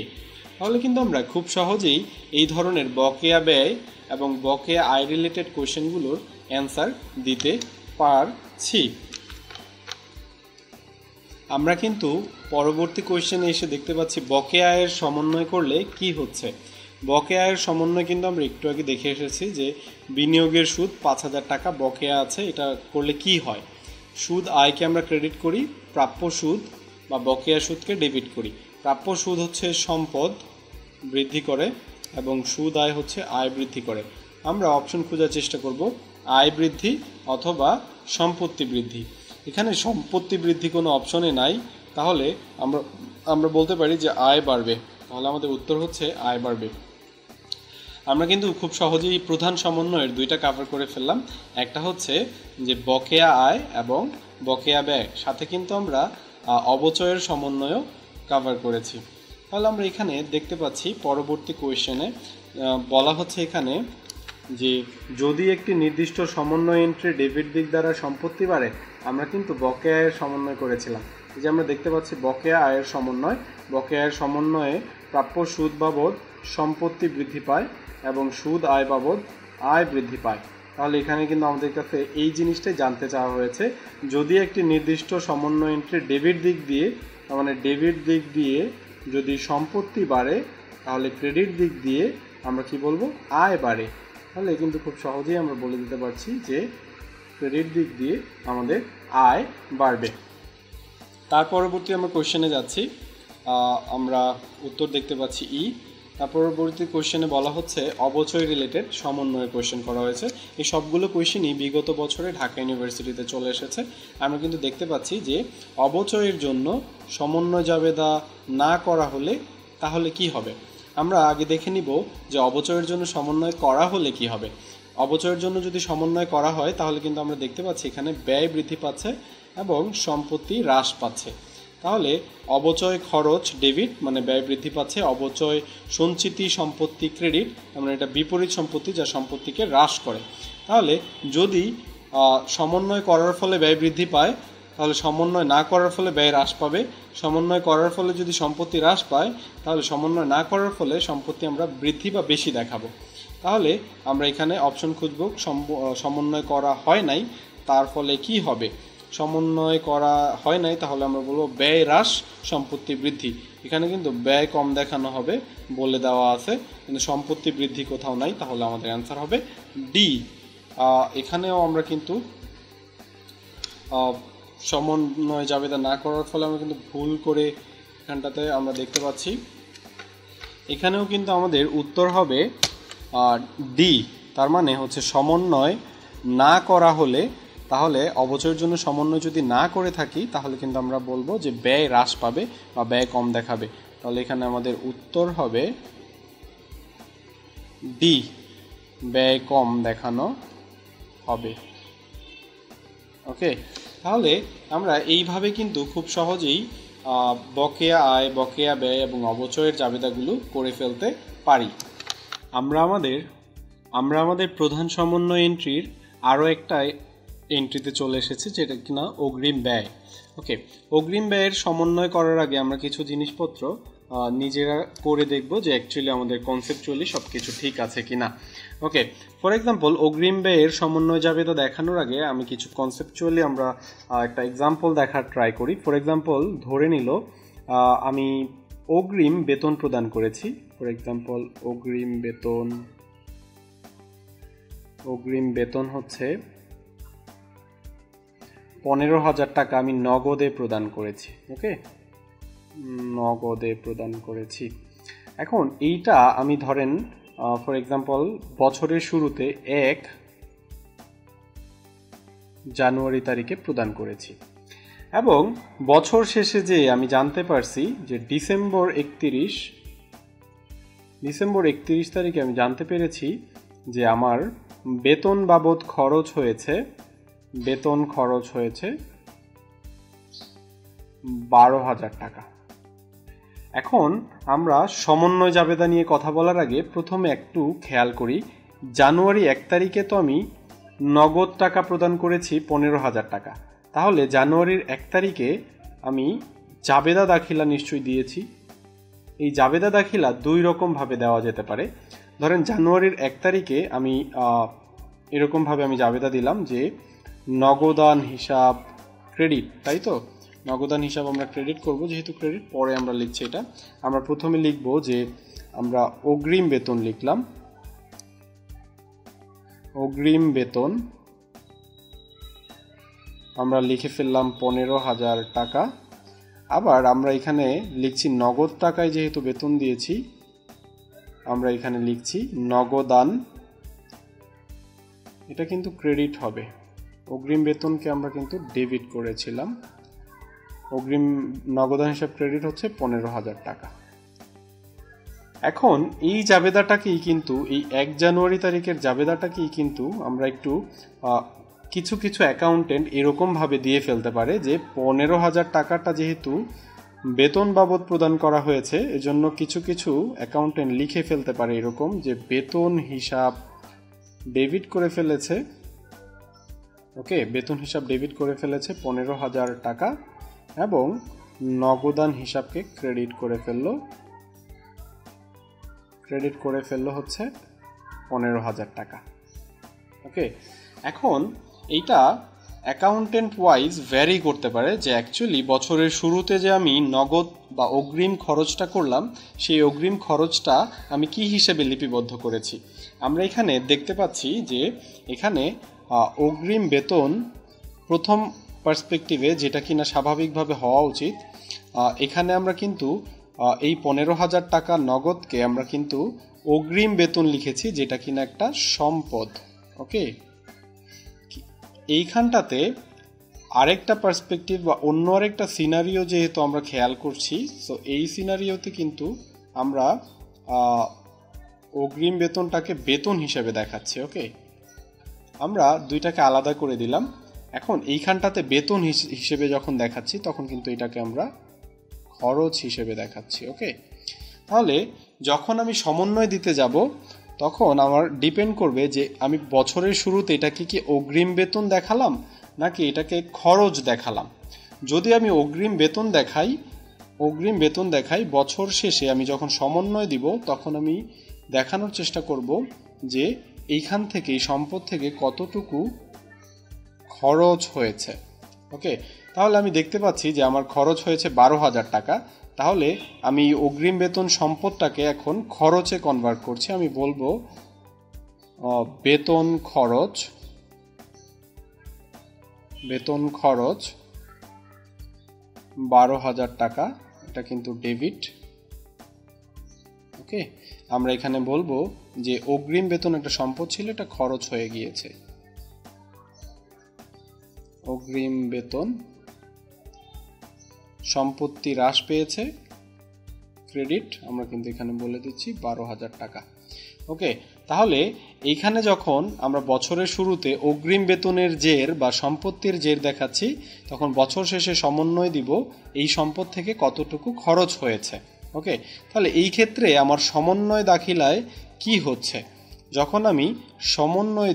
তাহলে কিন্তু আমরা খুব সহজেই এই ধরনের বকেয়া ব্যয় এবং বকেয়া আয় রিলেটেড কোয়েশ্চেনগুলোর অ্যান্সার দিতে পারছি। আমরা কিন্তু পরবর্তী কোয়েশ্চেনে এসে দেখতে পাচ্ছি বকেয়া আয়ের সমন্বয় করলে কি হচ্ছে। বকেয়া আয়ের সমন্বয় কিন্তু আমরা একটু আগে দেখে এসেছি যে বিনিয়োগের সুদ 5,000 টাকা বকেয়া আছে, এটা করলে কি হয়। সুদ আয়কে আমরা ক্রেডিট করি, প্রাপ্য সুদ বা বকেয়া সুদকে ডেবিট করি। প্রাপ্য সুদ হচ্ছে সম্পদ বৃদ্ধি করে এবং সুদ আয় হচ্ছে আয় বৃদ্ধি করে। আমরা অপশন খোঁজার চেষ্টা করব আয় বৃদ্ধি অথবা সম্পত্তি বৃদ্ধি। এখানে সম্পত্তি বৃদ্ধি কোনো অপশনে নাই, তাহলে আমরা বলতে পারি যে আয় বাড়বে। তাহলে আমাদের উত্তর হচ্ছে আয় বাড়বে। আমরা কিন্তু খুব সহজেই প্রধান সমন্বয়ের দুইটা কভার করে ফেললাম। একটা হচ্ছে যে বকেয়া আয় এবং বকেয়া ব্যয়, সাথে কিন্তু আমরা অবচয়ের সমন্বয়ও কভার করেছি। তাহলে আমরা এখানে দেখতে পাচ্ছি পরবর্তী কোয়েশ্চেনে বলা হচ্ছে এখানে যে যদি একটি নির্দিষ্ট সমন্বয় এন্ট্রি ডেবিট দিক দ্বারা সম্পত্তি বাড়ে, আমরা কিন্তু বকেয়া আয়ের সমন্বয় করেছিলাম। এই যে আমরা দেখতে পাচ্ছি বকেয়া আয়ের সমন্বয়, বকেয়া আয়ের সমন্বয়ে প্রাপ্য সুদ বাবদ সম্পত্তি বৃদ্ধি পায় এবং সুদ আয় বাবদ আয় বৃদ্ধি পায়। তাহলে এখানে কিন্তু আমাদের কাছে এই জিনিসটাই জানতে চাওয়া হয়েছে, যদি একটি নির্দিষ্ট সমন্বয় এন্ট্রি ডেবিট দিক দিয়ে, মানে ডেবিট দিক দিয়ে যদি সম্পত্তি বাড়ে তাহলে ক্রেডিট দিক দিয়ে আমরা কি বলবো, আয় বাড়ে। তাহলে কিন্তু খুব সহজেই আমরা বলে দিতে পারছি যে ক্রেডিট দিক দিয়ে আমাদের আয় বাড়বে। তার পরবর্তী আমরা কোশ্চেনে যাচ্ছি। আমরা উত্তর দেখতে পাচ্ছি ই। তার পরবর্তী কোয়েশ্চেনে বলা হচ্ছে অবচয় রিলেটেড সমন্বয়ের কোয়েশ্চেন করা হয়েছে। এই সবগুলো কোয়েশ্চেনই বিগত বছরে ঢাকা ইউনিভার্সিটিতে চলে এসেছে। আমরা কিন্তু দেখতে পাচ্ছি যে অবচয়ের জন্য সমন্বয় জাবেদা না করা হলে তাহলে কি হবে। আমরা আগে দেখে নিব যে অবচয়ের জন্য সমন্বয় করা হলে কি হবে। অবচয়ের জন্য যদি সমন্বয় করা হয় তাহলে কিন্তু আমরা দেখতে পাচ্ছি এখানে ব্যয় বৃদ্ধি পাচ্ছে এবং সম্পত্তি হ্রাস পাচ্ছে। তাহলে অবচয় খরচ ডেবিট মানে ব্যয় বৃদ্ধি পাচ্ছে, অবচয় সঞ্চিতি সম্পত্তি ক্রেডিট মানে এটা বিপরীত সম্পত্তি যা সম্পত্তিকে হ্রাস করে। তাহলে যদি সমন্বয় করার ফলে ব্যয় বৃদ্ধি পায় তাহলে সমন্বয় না করার ফলে ব্যয় হ্রাস পাবে, সমন্বয় করার ফলে যদি সম্পত্তি হ্রাস পায় তাহলে সমন্বয় না করার ফলে সম্পত্তি আমরা বৃদ্ধি বা বেশি দেখাবো। তাহলে আমরা এখানে অপশন খুঁজব সমন্বয় করা হয় নাই তার ফলে কি হবে। সমন্বয় করা হয় নাই তাহলে আমরা বলবো ব্যয় হ্রাস সম্পত্তি বৃদ্ধি। এখানে কিন্তু ব্যয় কম দেখানো হবে বলে দেওয়া আছে, কিন্তু সম্পত্তি বৃদ্ধি কোথাও নাই, তাহলে আমাদের অ্যান্সার হবে ডি। এখানেও আমরা কিন্তু সমন্বয় জাবেদা না করার ফলে আমরা কিন্তু ভুল করে এখানটাতে আমরা দেখতে পাচ্ছি। এখানেও কিন্তু আমাদের উত্তর হবে ডি। তার মানে হচ্ছে সমন্বয় না করা হলে তাহলে অবচয়ের জন্য সমন্বয় যদি না করে থাকি তাহলে কিন্তু আমরা বলবো যে ব্যয় হ্রাস পাবে বা ব্যয় কম দেখাবে। তাহলে এখানে আমাদের উত্তর হবে ডি, ব্যয় কম দেখানো হবে। ওকে, তাহলে আমরা এইভাবে কিন্তু খুব সহজেই বকেয়া আয়, বকেয়া ব্যয় এবং অবচয়ের জাবেদাগুলো করে ফেলতে পারি। আমরা আমাদের প্রধান সমন্বয় এন্ট্রির আরও একটা এন্ট্রিতে চলে এসেছে যেটা কিনা অগ্রিম ব্যয়। ওকে, অগ্রিম ব্যয়ের সমন্বয় করার আগে আমরা কিছু জিনিসপত্র নিজেরা করে দেখব যে অ্যাকচুয়ালি আমাদের কনসেপচুয়ালি সব কিছু ঠিক আছে কিনা। ওকে, ফর এক্সাম্পল অগ্রিম ব্যয়ের সমন্বয় জাবেদা দেখানোর আগে আমি কিছু কনসেপচুয়ালি আমরা একটা এক্সাম্পল দেখার ট্রাই করি। ফর এক্সাম্পল ধরে নিল আমি অগ্রিম বেতন প্রদান করেছি। ফর এক্সাম্পল অগ্রিম বেতন হচ্ছে 15,000 টাকা আমি নগদে প্রদান করেছি। ওকে, নগদে প্রদান করেছি। এখন এইটা আমি ধরেন ফর এক্সাম্পল বছরের শুরুতে 1 জানুয়ারি তারিখে প্রদান করেছি এবং বছর শেষে যে আমি জানতে পারছি যে ডিসেম্বর 31 তারিখে আমি জানতে পেরেছি যে আমার বেতন বাবদ খরচ হয়েছে 12,000 টাকা। এখন আমরা সমন্বয় জাবেদা নিয়ে কথা বলার আগে প্রথমে একটু খেয়াল করি, জানুয়ারি 1 তারিখে তো আমি নগদ টাকা প্রদান করেছি 15,000 টাকা। তাহলে জানুয়ারির 1 তারিখে আমি জাবেদা দাখিলা নিশ্চয়ই দিয়েছি। এই জাবেদা দাখিলা দুই রকমভাবে দেওয়া যেতে পারে। ধরেন জানুয়ারির 1 তারিখে আমি এরকমভাবে আমি জাবেদা দিলাম যে নগদান হিসাব ক্রেডিট, তাই তো নগদান হিসাব আমরা ক্রেডিট করব, যেহেতু ক্রেডিট পরে আমরা লিখছি এটা। আমরা প্রথমে লিখব যে আমরা অগ্রিম বেতন লিখলাম, অগ্রিম বেতন আমরা লিখে ফেললাম 15,000 টাকা। আবার আমরা এখানে লিখছি নগদ টাকায় যেহেতু বেতন দিয়েছি আমরা এখানে লিখছি নগদান, এটা কিন্তু ক্রেডিট হবে। অগ্রিম বেতনকে আমরা কিন্তু ডেবিট করেছিলাম, অগ্রিম নগদান হিসাব ক্রেডিট হচ্ছে 15,000 টাকা। এখন এই জাবেদাটাকেই কিন্তু এই 1 জানুয়ারি তারিখের জাবেদাটাকেই কিন্তু আমরা একটু কিছু অ্যাকাউন্টেন্ট এরকমভাবে দিয়ে ফেলতে পারে যে 15,000 টাকাটা যেহেতু বেতন বাবদ প্রদান করা হয়েছে এজন্য কিছু অ্যাকাউন্টেন্ট লিখে ফেলতে পারে এরকম যে বেতন হিসাব ডেবিট করে ফেলেছে। ওকে, বেতন হিসাব ডেবিট করে ফেলেছে 15,000 টাকা এবং নগদান হিসাবকে ক্রেডিট করে ফেললো হচ্ছে 15,000 টাকা। ওকে, এখন এইটা অ্যাকাউন্টেন্ট ওয়াইজ ভ্যারি করতে পারে যে অ্যাকচুয়ালি বছরের শুরুতে যে আমি নগদ বা অগ্রিম খরচটা করলাম সেই অগ্রিম খরচটা আমি কি হিসেবে লিপিবদ্ধ করেছি। আমরা এখানে দেখতে পাচ্ছি যে এখানে অগ্রিম বেতন প্রথম পার্সপেক্টিভে যেটা কিনা স্বাভাবিকভাবে হওয়া উচিত, এখানে আমরা কিন্তু এই 15,000 টাকা নগদকে আমরা কিন্তু অগ্রিম বেতন লিখেছি, যেটা কিনা একটা সম্পদ। ওকে, এইখানটাতে আরেকটা পার্সপেক্টিভ বা অন্য আরেকটা সিনারিও যেহেতু আমরা খেয়াল করছি, সো এই সিনারিওতে কিন্তু আমরা অগ্রিম বেতনটাকে বেতন হিসেবে দেখাচ্ছি। ওকে, আমরা দুইটাকে আলাদা করে দিলাম। এখন এইখানটাতে বেতন হিসেবে যখন দেখাচ্ছি তখন কিন্তু এটাকে আমরা খরচ হিসেবে দেখাচ্ছি। ওকে, তাহলে যখন আমি সমন্বয় দিতে যাব তখন আমার ডিপেন্ড করবে যে আমি বছরের শুরুতে এটাকে কি অগ্রিম বেতন দেখালাম নাকি এটাকে খরচ দেখালাম। যদি আমি অগ্রিম বেতন দেখাই বছর শেষে আমি যখন সমন্বয় দিব তখন আমি দেখানোর চেষ্টা করব যে এইখান থেকে এই সম্পদ থেকে কতটুকু খরচ হয়েছে। ওকে, তাহলে আমি দেখতে পাচ্ছি যে আমার খরচ হয়েছে 12,000 টাকা। তাহলে আমি অগ্রিম বেতন সম্পদটাকে এখন খরচে কনভার্ট করছি। আমি বলবো বেতন খরচ 12,000 টাকা, এটা কিন্তু ডেবিট। ওকে, আমরা এখানে বলবো যে অগ্রিম বেতন একটা সম্পদ ছিল, এটা খরচ হয়ে গিয়েছে। অগ্রিম বেতন সম্পত্তি হ্রাস পেয়েছে, ক্রেডিট, আমরা কিন্তু এখানে বলে দিচ্ছি 12,000 টাকা। ওকে, তাহলে এইখানে যখন আমরা বছরের শুরুতে অগ্রিম বেতনের জের বা সম্পত্তির জের দেখাচ্ছি তখন বছর শেষে সমন্বয় দিব এই সম্পদ থেকে কতটুকু খরচ হয়েছে। ওকে, তাহলে এই ক্ষেত্রে আমার সমন্বয় দাখিলায় কি হচ্ছে, যখন আমি সমন্বয়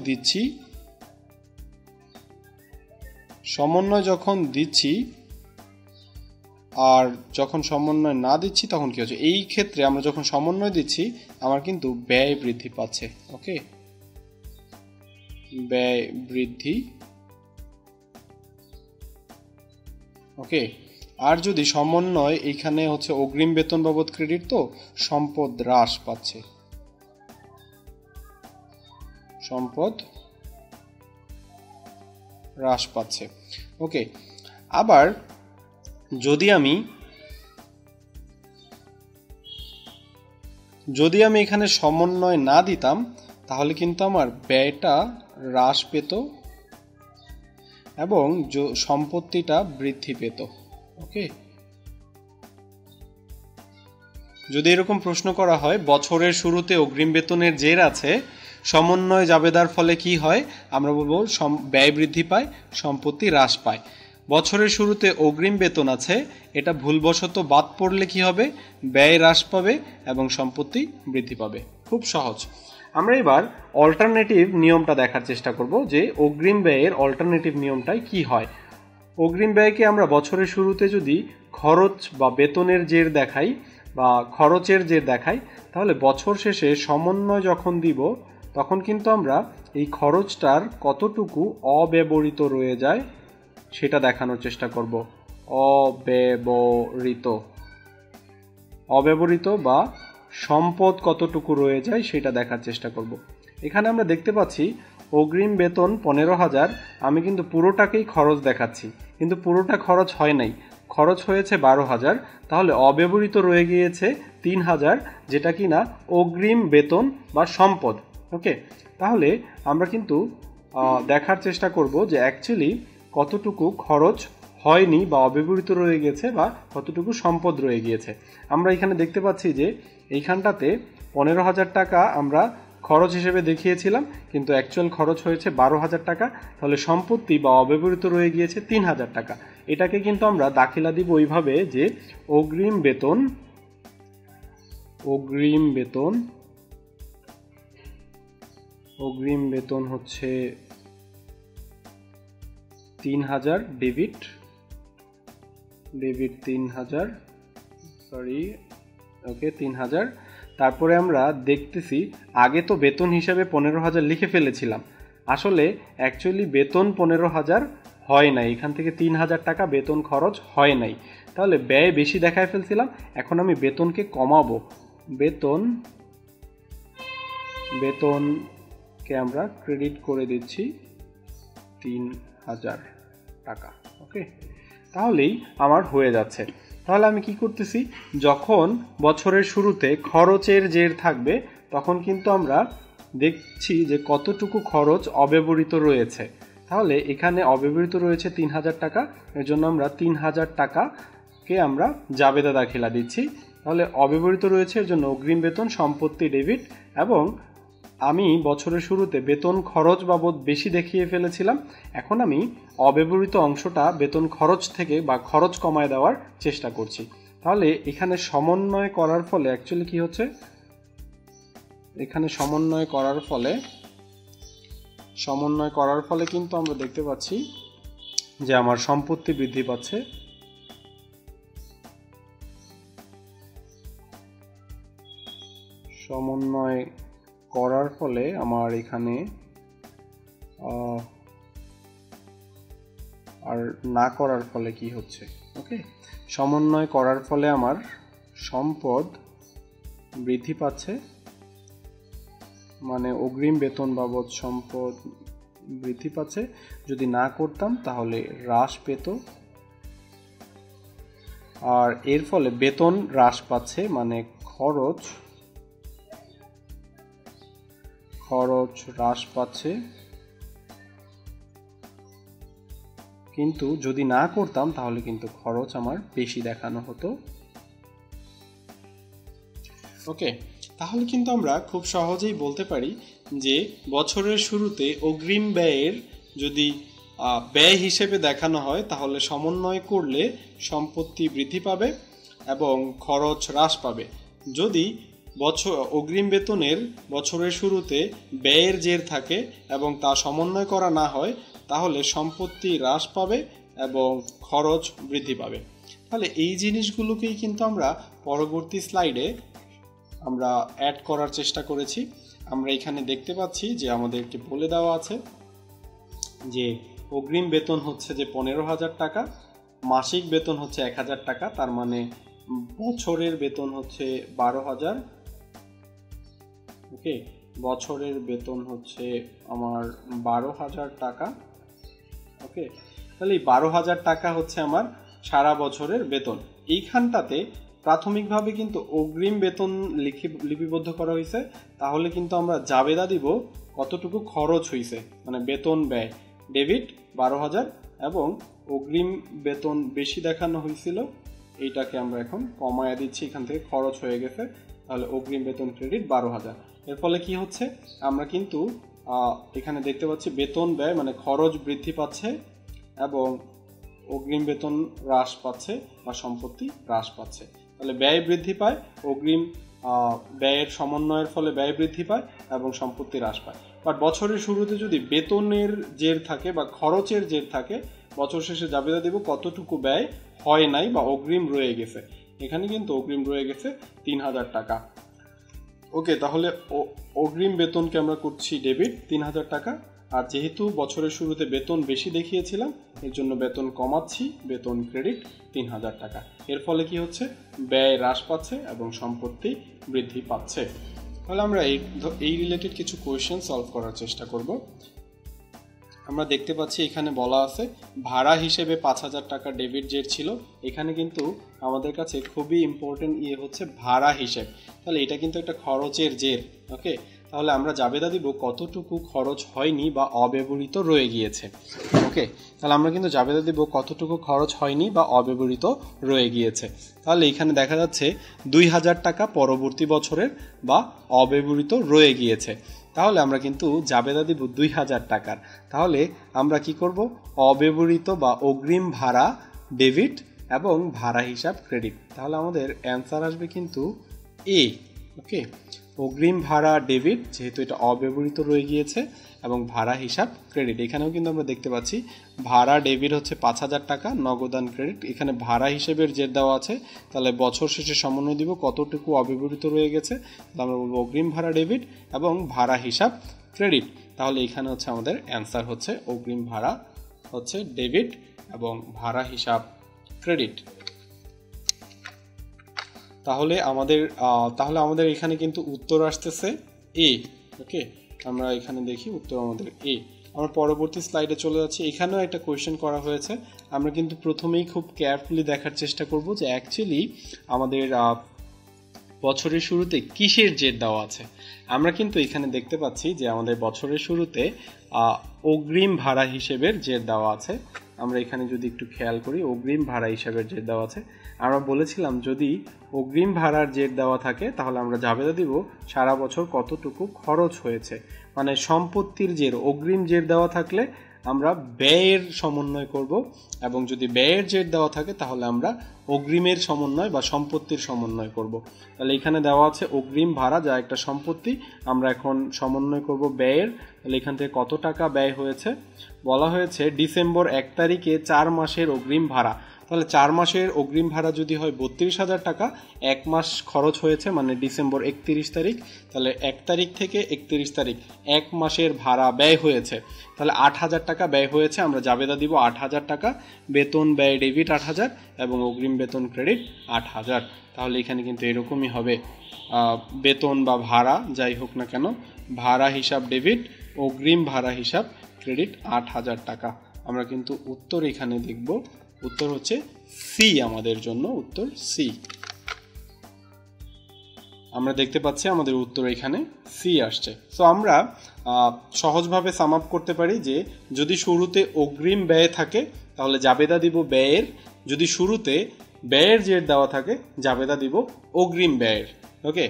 যখন দিচ্ছি আর যখন সমন্বয় না দিচ্ছি তখন কি হচ্ছে, এই ক্ষেত্রে আমরা যখন সমন্বয় দিচ্ছি আমার কিন্তু ব্যয় বৃদ্ধি পাচ্ছে। ওকে, ব্যয় বৃদ্ধি। ওকে, আর যদি সমন্বয় এইখানে হচ্ছে অগ্রিম বেতন বাবদ ক্রেডিট, তো সম্পদ হ্রাস পাচ্ছে, ওকে, আবার যদি আমি এখানে সমন্বয় না দিতাম তাহলে কিন্তু আমার ব্যয়টা হ্রাস পেত এবং সম্পত্তিটা বৃদ্ধি পেত। ওকে, যদি এরকম প্রশ্ন করা হয় বছরের শুরুতে অগ্রিম বেতনের জের আছে, সমন্বয় জাবেদার ফলে কি হয়, আমরা বলবো ব্যয় বৃদ্ধি পায়, সম্পত্তি হ্রাস পায়। বছরের শুরুতে অগ্রিম বেতন আছে, এটা ভুলবশত বাদ পড়লে কি হবে, ব্যয় হ্রাস পাবে এবং সম্পত্তি বৃদ্ধি পাবে। খুব সহজ। আমরা এবার অল্টারনেটিভ নিয়মটা দেখার চেষ্টা করব যে অগ্রিম ব্যয়ের অল্টারনেটিভ নিয়মটাই কি হয়। অগ্রিম ব্যয়কে আমরা বছরের শুরুতে যদি খরচ বা বেতনের জের দেখাই বা খরচের জের দেখাই, তাহলে বছর শেষে সমন্বয় যখন দিব তখন কিন্তু আমরা এই খরচটার কতটুকু অব্যবহৃত রয়ে যায় সেটা দেখানোর চেষ্টা করব। অব্যবহৃত বা সম্পদ কতটুকু রয়ে যায় সেটা দেখার চেষ্টা করব। এখানে আমরা দেখতে পাচ্ছি অগ্রিম বেতন 15,000, আমি কিন্তু পুরোটাকেই খরচ দেখাচ্ছি, কিন্তু পুরোটা খরচ হয় নাই, খরচ হয়েছে 12,000, তাহলে অব্যবহৃত রয়ে গিয়েছে 3,000, যেটা কিনা অগ্রিম বেতন বা সম্পদ। ওকে, তাহলে আমরা কিন্তু দেখার চেষ্টা করব যে অ্যাকচুয়ালি কতটুকু খরচ হয়নি বা অব্যবহৃত রয়ে গেছে বা কতটুকু সম্পদ রয়ে গিয়েছে। আমরা এখানে দেখতে পাচ্ছি যে এইখানটাতে 15,000 টাকা আমরা খরচ হিসেবে দেখিয়েছিলাম, কিন্তু অ্যাকচুয়াল খরচ হয়েছে 12,000 টাকা, তাহলে সম্পত্তি বা অব্যবহৃত রয়ে গিয়েছে 3,000 টাকা। এটাকে কিন্তু আমরা দাখিলা দিব ওইভাবে যে অগ্রিম বেতন হচ্ছে 3,000, ডেবিট 3,000, ওকে 3,000। তারপরে আমরা দেখতেছি আগে তো বেতন হিসাবে 15,000 লিখে ফেলেছিলাম, আসলে অ্যাকচুয়ালি বেতন 15,000 হয় নাই, এখান থেকে 3,000 টাকা বেতন খরচ হয় নাই, তাহলে ব্যয় বেশি দেখায় ফেলছিলাম। এখন আমি বেতনকে কমাবো, বেতনকে আমরা ক্রেডিট করে দিচ্ছি 3,000 টাকা। ওকে, তাহলেই আমার হয়ে যাচ্ছে। তাহলে আমি কি করতেছি, যখন বছরের শুরুতে খরচের জের থাকবে তখন কিন্তু আমরা দেখছি যে কতটুকু খরচ অব্যবহৃত রয়েছে। তাহলে এখানে অব্যবহৃত রয়েছে 3000 টাকা, এর জন্য আমরা 3000 টাকাকে আমরা জাবেদা দাখিলা দিচ্ছি। তাহলে অব্যবহৃত রয়েছে এর জন্য অগ্রিম বেতন সম্পত্তি ডেবিট, এবং আমি বছরের শুরুতে বেতন খরচ বাবদ বেশি দেখিয়ে ফেলেছিলাম, এখন আমি অব্যবহৃত অংশটা বেতন খরচ থেকে বা খরচ কমায় দেওয়ার চেষ্টা করছি। তাহলে এখানে সমন্বয় করার ফলে অ্যাকচুয়ালি কি হচ্ছে, এখানে সমন্বয় করার ফলে কিন্তু আমরা দেখতে পাচ্ছি যে আমার সম্পত্তি বৃদ্ধি পাচ্ছে। সমন্বয় করার ফলে আমার এখানে আর না করার ফলে কি হচ্ছে, ওকে, সমন্বয় করার ফলে আমার সম্পদ বৃদ্ধি পাচ্ছে, মানে অগ্রিম বেতন বাবদ সম্পদ বৃদ্ধি পাচ্ছে। যদি না করতাম তাহলে হ্রাস পেত, আর এর ফলে বেতন হ্রাস পাচ্ছে, মানে খরচ হ্রাস পাচ্ছে, কিন্তু যদি না করতাম তাহলে কিন্তু খরচ আমার বেশি দেখানো হতো। ওকে, তাহলে কিন্তু আমরা খুব সহজেই বলতে পারি যে বছরের শুরুতে অগ্রিম ব্যয়ের যদি ব্যয় হিসেবে দেখানো হয় তাহলে সমন্বয় করলে সম্পত্তি বৃদ্ধি পাবে এবং খরচ হ্রাস পাবে। যদি অগ্রিম বেতনের বছরের শুরুতে ব্যয়ের জের থাকে এবং তা সমন্বয় করা না হয় তাহলে সম্পত্তি হ্রাস পাবে এবং খরচ বৃদ্ধি পাবে। তাহলে এই জিনিসগুলোকেই কিন্তু আমরা পরবর্তী স্লাইডে আমরা অ্যাড করার চেষ্টা করেছি। আমরা এখানে দেখতে পাচ্ছি যে আমাদেরকে বলে দেওয়া আছে যে অগ্রিম বেতন হচ্ছে যে 15,000 টাকা, মাসিক বেতন হচ্ছে 1000 টাকা, তার মানে বছরের বেতন হচ্ছে 12,000। ওকে, বছরের বেতন হচ্ছে আমার 12,000 টাকা। ওকে, তাহলে এই 12,000 টাকা হচ্ছে আমার সারা বছরের বেতন। এইখানটাতে প্রাথমিকভাবে কিন্তু অগ্রিম বেতন লিপিবদ্ধ করা হয়েছে, তাহলে কিন্তু আমরা জাবেদা দিব কতটুকু খরচ হয়েছে, মানে বেতন ব্যয় ডেবিট 12,000 এবং অগ্রিম বেতন বেশি দেখানো হয়েছিল, এইটাকে আমরা এখন কমায়া দিচ্ছি, এখান থেকে খরচ হয়ে গেছে, তাহলে অগ্রিম বেতন ক্রেডিট 12,000। এর ফলে কি হচ্ছে, আমরা কিন্তু এখানে দেখতে পাচ্ছি বেতন ব্যয় মানে খরচ বৃদ্ধি পাচ্ছে এবং অগ্রিম বেতন হ্রাস পাচ্ছে বা সম্পত্তি হ্রাস পাচ্ছে। তাহলে ব্যয় বৃদ্ধি পায়, অগ্রিম ব্যয়ের সমন্বয়ের ফলে ব্যয় বৃদ্ধি পায় এবং সম্পত্তি হ্রাস পায়। বাট বছরের শুরুতে যদি বেতনের জের থাকে বা খরচের জের থাকে, বছর শেষে জাবেদা দেব কতটুকু ব্যয় হয় নাই বা অগ্রিম রয়ে গেছে। এখানে কিন্তু অগ্রিম রয়ে গেছে 3000 টাকা। ওকে, তাহলে অগ্রিম বেতনকে আমরা করছি ডেবিট 3000 টাকা, আর যেহেতু বছরের শুরুতে বেতন বেশি দেখিয়েছিলাম এর জন্য বেতন কমাচ্ছি, বেতন ক্রেডিট 3000 টাকা। এর ফলে কি হচ্ছে, ব্যয় হ্রাস পাচ্ছে এবং সম্পত্তি বৃদ্ধি পাচ্ছে। তাহলে আমরা এই রিলেটেড কিছু কোয়েশ্চেন সলভ করার চেষ্টা করব। আমরা দেখতে পাচ্ছি এখানে বলা আছে ভাড়া হিসেবে 5000 টাকা ডেবিট জের ছিল। এখানে কিন্তু আমাদের কাছে খুবই ইম্পর্টেন্ট হচ্ছে ভাড়া হিসেব, তাহলে এটা কিন্তু একটা খরচের জের। ওকে, তাহলে আমরা জাবেদা দিব কতটুকু খরচ হয়নি বা অব্যবহৃত রয়ে গিয়েছে। ওকে, তাহলে আমরা কিন্তু জাবেদা দিব কতটুকু খরচ হয়নি বা অব্যবহৃত রয়ে গিয়েছে। তাহলে এখানে দেখা যাচ্ছে 2000 টাকা পরবর্তী বছরের বা অব্যবহৃত রয়ে গিয়েছে, তাহলে আমরা কিন্তু জাবেদা দিব 2000 টাকার। তাহলে আমরা কি করব, অব্যবহৃত বা অগ্রিম ভাড়া ডেবিট এবং ভাড়া হিসাব ক্রেডিট। তাহলে আমাদের অ্যান্সার আসবে কিন্তু এ। ওকে, অগ্রিম ভাড়া ডেবিট যেহেতু এটা অব্যবহৃত রয়ে গিয়েছে এবং ভাড়া হিসাব ক্রেডিট। এখানেও কিন্তু আমরা দেখতে পাচ্ছি ভাড়া ডেবিট হচ্ছে 5000 টাকা, নগদান ক্রেডিট। এখানে ভাড়া হিসেবের জের দেওয়া আছে, তাহলে বছর শেষে সমন্বয় দিব কতটুকু অব্যবহৃত রয়ে গেছে, তাহলে আমরা বলবো অগ্রিম ভাড়া ডেবিট এবং ভাড়া হিসাব ক্রেডিট। তাহলে এখানে হচ্ছে আমাদের অ্যান্সার হচ্ছে অগ্রিম ভাড়া হচ্ছে ডেবিট এবং ভাড়া হিসাব ক্রেডিট। তাহলে আমাদের এখানে কিন্তু উত্তর আসতেছে এ। ওকে, আমরা এখানে দেখি উত্তর আমাদের এ। আমরা পরবর্তী স্লাইডে চলে যাচ্ছি। এখানেও একটা কোয়েশ্চেন করা হয়েছে। আমরা কিন্তু প্রথমেই খুব কেয়ারফুলি দেখার চেষ্টা করব যে অ্যাকচুয়ালি আমাদের বছরের শুরুতে কিসের জের দেওয়া আছে। আমরা কিন্তু এখানে দেখতে পাচ্ছি যে আমাদের বছরের শুরুতে অগ্রিম ভাড়া হিসেবের জের দেওয়া আছে। আমরা এখানে যদি একটু খেয়াল করি, অগ্রিম ভাড়া হিসেবের জের দেওয়া আছে। আমরা বলেছিলাম যদি অগ্রিম ভাড়ার জের দেওয়া থাকে তাহলে আমরা জাবেদা দিব সারা বছর কতটুকু খরচ হয়েছে। মানে সম্পত্তির জের, অগ্রিম জের দেওয়া থাকলে আমরা ব্যয়ের সমন্বয় করব, এবং যদি ব্যয়ের জের দেওয়া থাকে তাহলে আমরা অগ্রিমের সমন্বয় বা সম্পত্তির সমন্বয় করব। তাহলে এখানে দেওয়া আছে অগ্রিম ভাড়া, যা একটা সম্পত্তি, আমরা এখন সমন্বয় করব ব্যয়ের। তাহলে এখান থেকে কত টাকা ব্যয় হয়েছে বলা হয়েছে, ডিসেম্বর 1 তারিখে 4 মাসের অগ্রিম ভাড়া। তাহলে 4 মাসের অগ্রিম ভাড়া যদি হয় 32,000 টাকা, 1 মাস খরচ হয়েছে মানে ডিসেম্বর 31 তারিখ, তাহলে 1 তারিখ থেকে 31 তারিখ 1 মাসের ভাড়া ব্যয় হয়েছে। তাহলে 8,000 টাকা ব্যয় হয়েছে, আমরা জাবেদা দিব 8,000 টাকা। বেতন ব্যয় ডেবিট 8,000 এবং অগ্রিম বেতন ক্রেডিট 8,000। তাহলে এখানে কিন্তু এরকমই হবে, বেতন বা ভাড়া যাই হোক না কেন, ভাড়া হিসাব ডেবিট, অগ্রিম ভাড়া হিসাব ক্রেডিট 8,000 টাকা। আমরা কিন্তু উত্তর এখানে দেখব, উত্তর হচ্ছে সি, আমাদের জন্য উত্তর সি। আমরা দেখতে পাচ্ছি আমাদের উত্তর এখানে সি আসছে। সো আমরা সহজভাবে সাম আপ করতে পারি যে যদি শুরুতে অগ্রিম ব্যয় থাকে তাহলে জাবেদা দিব ব্যয়ের, যদি শুরুতে ব্যয়ের জের দেওয়া থাকে জাবেদা দিব অগ্রিম ব্যয়ের। ওকে,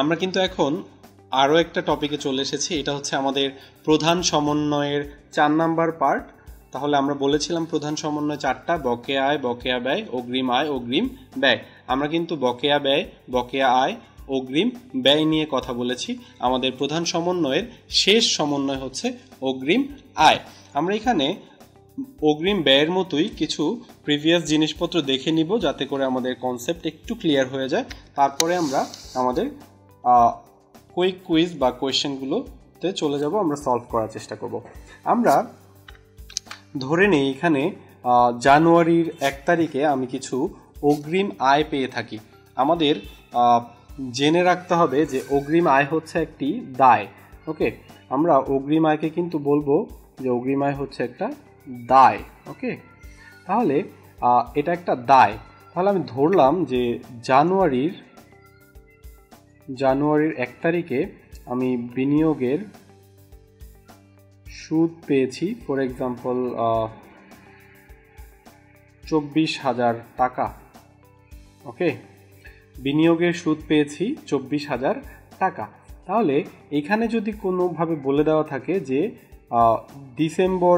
আমরা কিন্তু এখন আরও একটা টপিকে চলে এসেছি, এটা হচ্ছে আমাদের প্রধান সমন্বয়ের 4 নাম্বার পার্ট। তাহলে আমরা বলেছিলাম প্রধান সমন্বয় 4টা, বকেয়া আয়, বকেয়া ব্যয়, অগ্রিম আয়, অগ্রিম ব্যয়। আমরা কিন্তু বকেয়া ব্যয়, বকেয়া আয়, অগ্রিম ব্যয় নিয়ে কথা বলেছি। আমাদের প্রধান সমন্বয়ের শেষ সমন্বয় হচ্ছে অগ্রিম আয়। আমরা এখানে অগ্রিম ব্যয়ের মতোই কিছু প্রিভিয়াস জিনিসপত্র দেখে নিব যাতে করে আমাদের কনসেপ্ট একটু ক্লিয়ার হয়ে যায়। তারপরে আমরা আমাদের কুইক কুইজ বা কোয়েশ্চেনগুলোতে চলে যাব, আমরা সলভ করার চেষ্টা করব। আমরা ধরে নেই এখানে জানুয়ারির 1 তারিখে আমি কিছু অগ্রিম আয় পেয়ে থাকি। আমাদের জেনে রাখতে হবে যে অগ্রিম আয় হচ্ছে একটি দায়। ওকে, আমরা অগ্রিম আয়কে কিন্তু বলবো যে অগ্রিম আয় হচ্ছে একটা দায়। ওকে, তাহলে এটা একটা দায়। তাহলে আমি ধরলাম যে জানুয়ারির 1 তারিখে আমি বিনিয়োগের সুদ পেয়েছি, ফর এক্সাম্পল 24,000 টাকা। ওকে, বিনিয়োগের সুদ পেয়েছি 24,000 টাকা। তাহলে এখানে যদি কোনোভাবে বলে দেওয়া থাকে যে ডিসেম্বর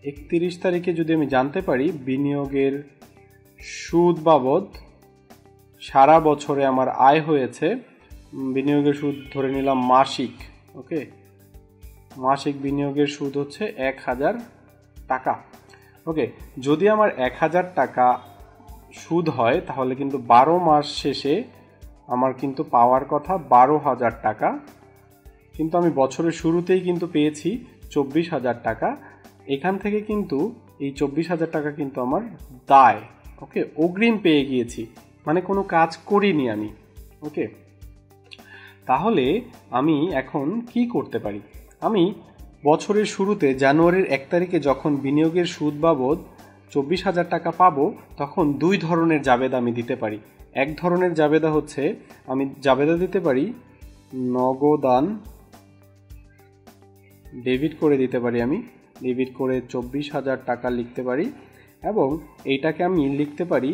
31 তারিখে যদি আমি জানতে পারি বিনিয়োগের সুদ বাবদ সারা বছরে আমার আয় হয়েছে, বিনিয়োগের সুদ ধরে নিলাম মাসিক। ওকে, মাসিক বিনিয়োগের সুদ হচ্ছে 1,000 টাকা। ওকে, যদি আমার 1,000 টাকা সুদ হয় তাহলে কিন্তু 12 মাস শেষে আমার কিন্তু পাওয়ার কথা 12,000 টাকা, কিন্তু আমি বছরের শুরুতেই কিন্তু পেয়েছি 24,000 টাকা। এখান থেকে কিন্তু এই 24,000 টাকা কিন্তু আমার দায়। ওকে, অগ্রিম পেয়ে গিয়েছি, মানে কোনো কাজ করিনি আমি। ওকে, তাহলে আমি এখন কি করতে পারি? আমি বছরের শুরুতে জানুয়ারির 1 তারিখে যখন বিনিয়োগের সুদ বাবদ 24,000 টাকা পাবো তখন 2 ধরনের জাবেদা আমি দিতে পারি। এক ধরনের জাবেদা হচ্ছে আমি জাবেদা দিতে পারি নগদান, ডেবিট করে দিতে পারি, আমি ডেবিট করে 24,000 টাকা লিখতে পারি, এবং এইটাকে আমি লিখতে পারি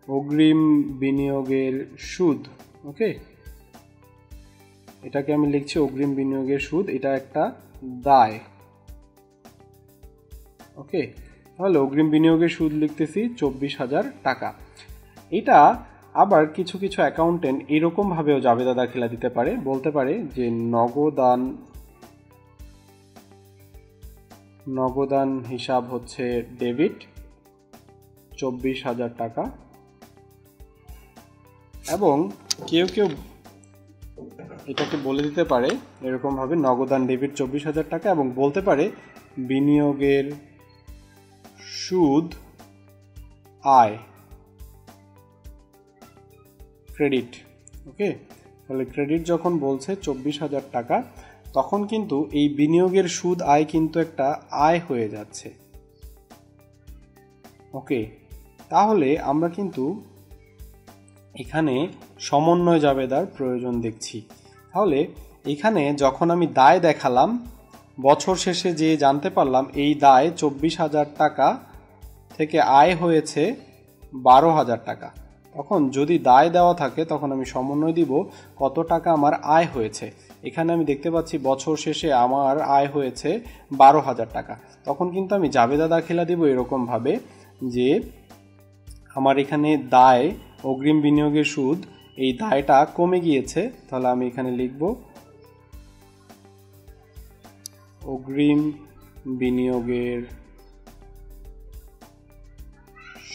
অগ্রিম বিনিয়োগের সুদ। ওকে, এটাকে আমি লিখছি অগ্রিম বিনিয়োগের সুদ, এটা একটা দায়। ওকে, তাহলে অগ্রিম বিনিয়োগের সুদ লিখতেছি 24,000 টাকা। এটা আবার কিছু কিছু অ্যাকাউন্টেন্ট এরকমভাবেও জাবেদা দাখিলা দিতে পারে, বলতে পারে যে নগদান হিসাব হচ্ছে ডেবিট 24,000 টাকা, এবং কেউ কেউ এটাকে বলে দিতে পারে এরকমভাবে নগদান ডেবিট 24,000 টাকা, এবং বলতে পারে বিনিয়োগের সুদ আয় ক্রেডিট ওকে, তাহলে ক্রেডিট যখন বলছে 24,000 টাকা, তখন কিন্তু এই বিনিয়োগের সুদ আয় কিন্তু একটা আয় হয়ে যাচ্ছে। ওকে, তাহলে আমরা কিন্তু এখানে সমন্বয় জাবেদার প্রয়োজন দেখছি। তাহলে এখানে যখন আমি দায় দেখালাম, বছর শেষে যে জানতে পারলাম এই দায় 24,000 টাকা থেকে আয় হয়েছে 12,000 টাকা, তখন যদি দায় দেওয়া থাকে তখন আমি সমন্বয় দিব কত টাকা আমার আয় হয়েছে। এখানে আমি দেখতে পাচ্ছি বছর শেষে আমার আয় হয়েছে 12,000 টাকা। তখন কিন্তু আমি জাবেদা দাখিলা দিব এরকমভাবে যে আমার এখানে দায় অগ্রিম বিনিয়োগের সুদ, এই দায়টা কমে গিয়েছে। তাহলে আমি এখানে লিখব অগ্রিম বিনিয়োগের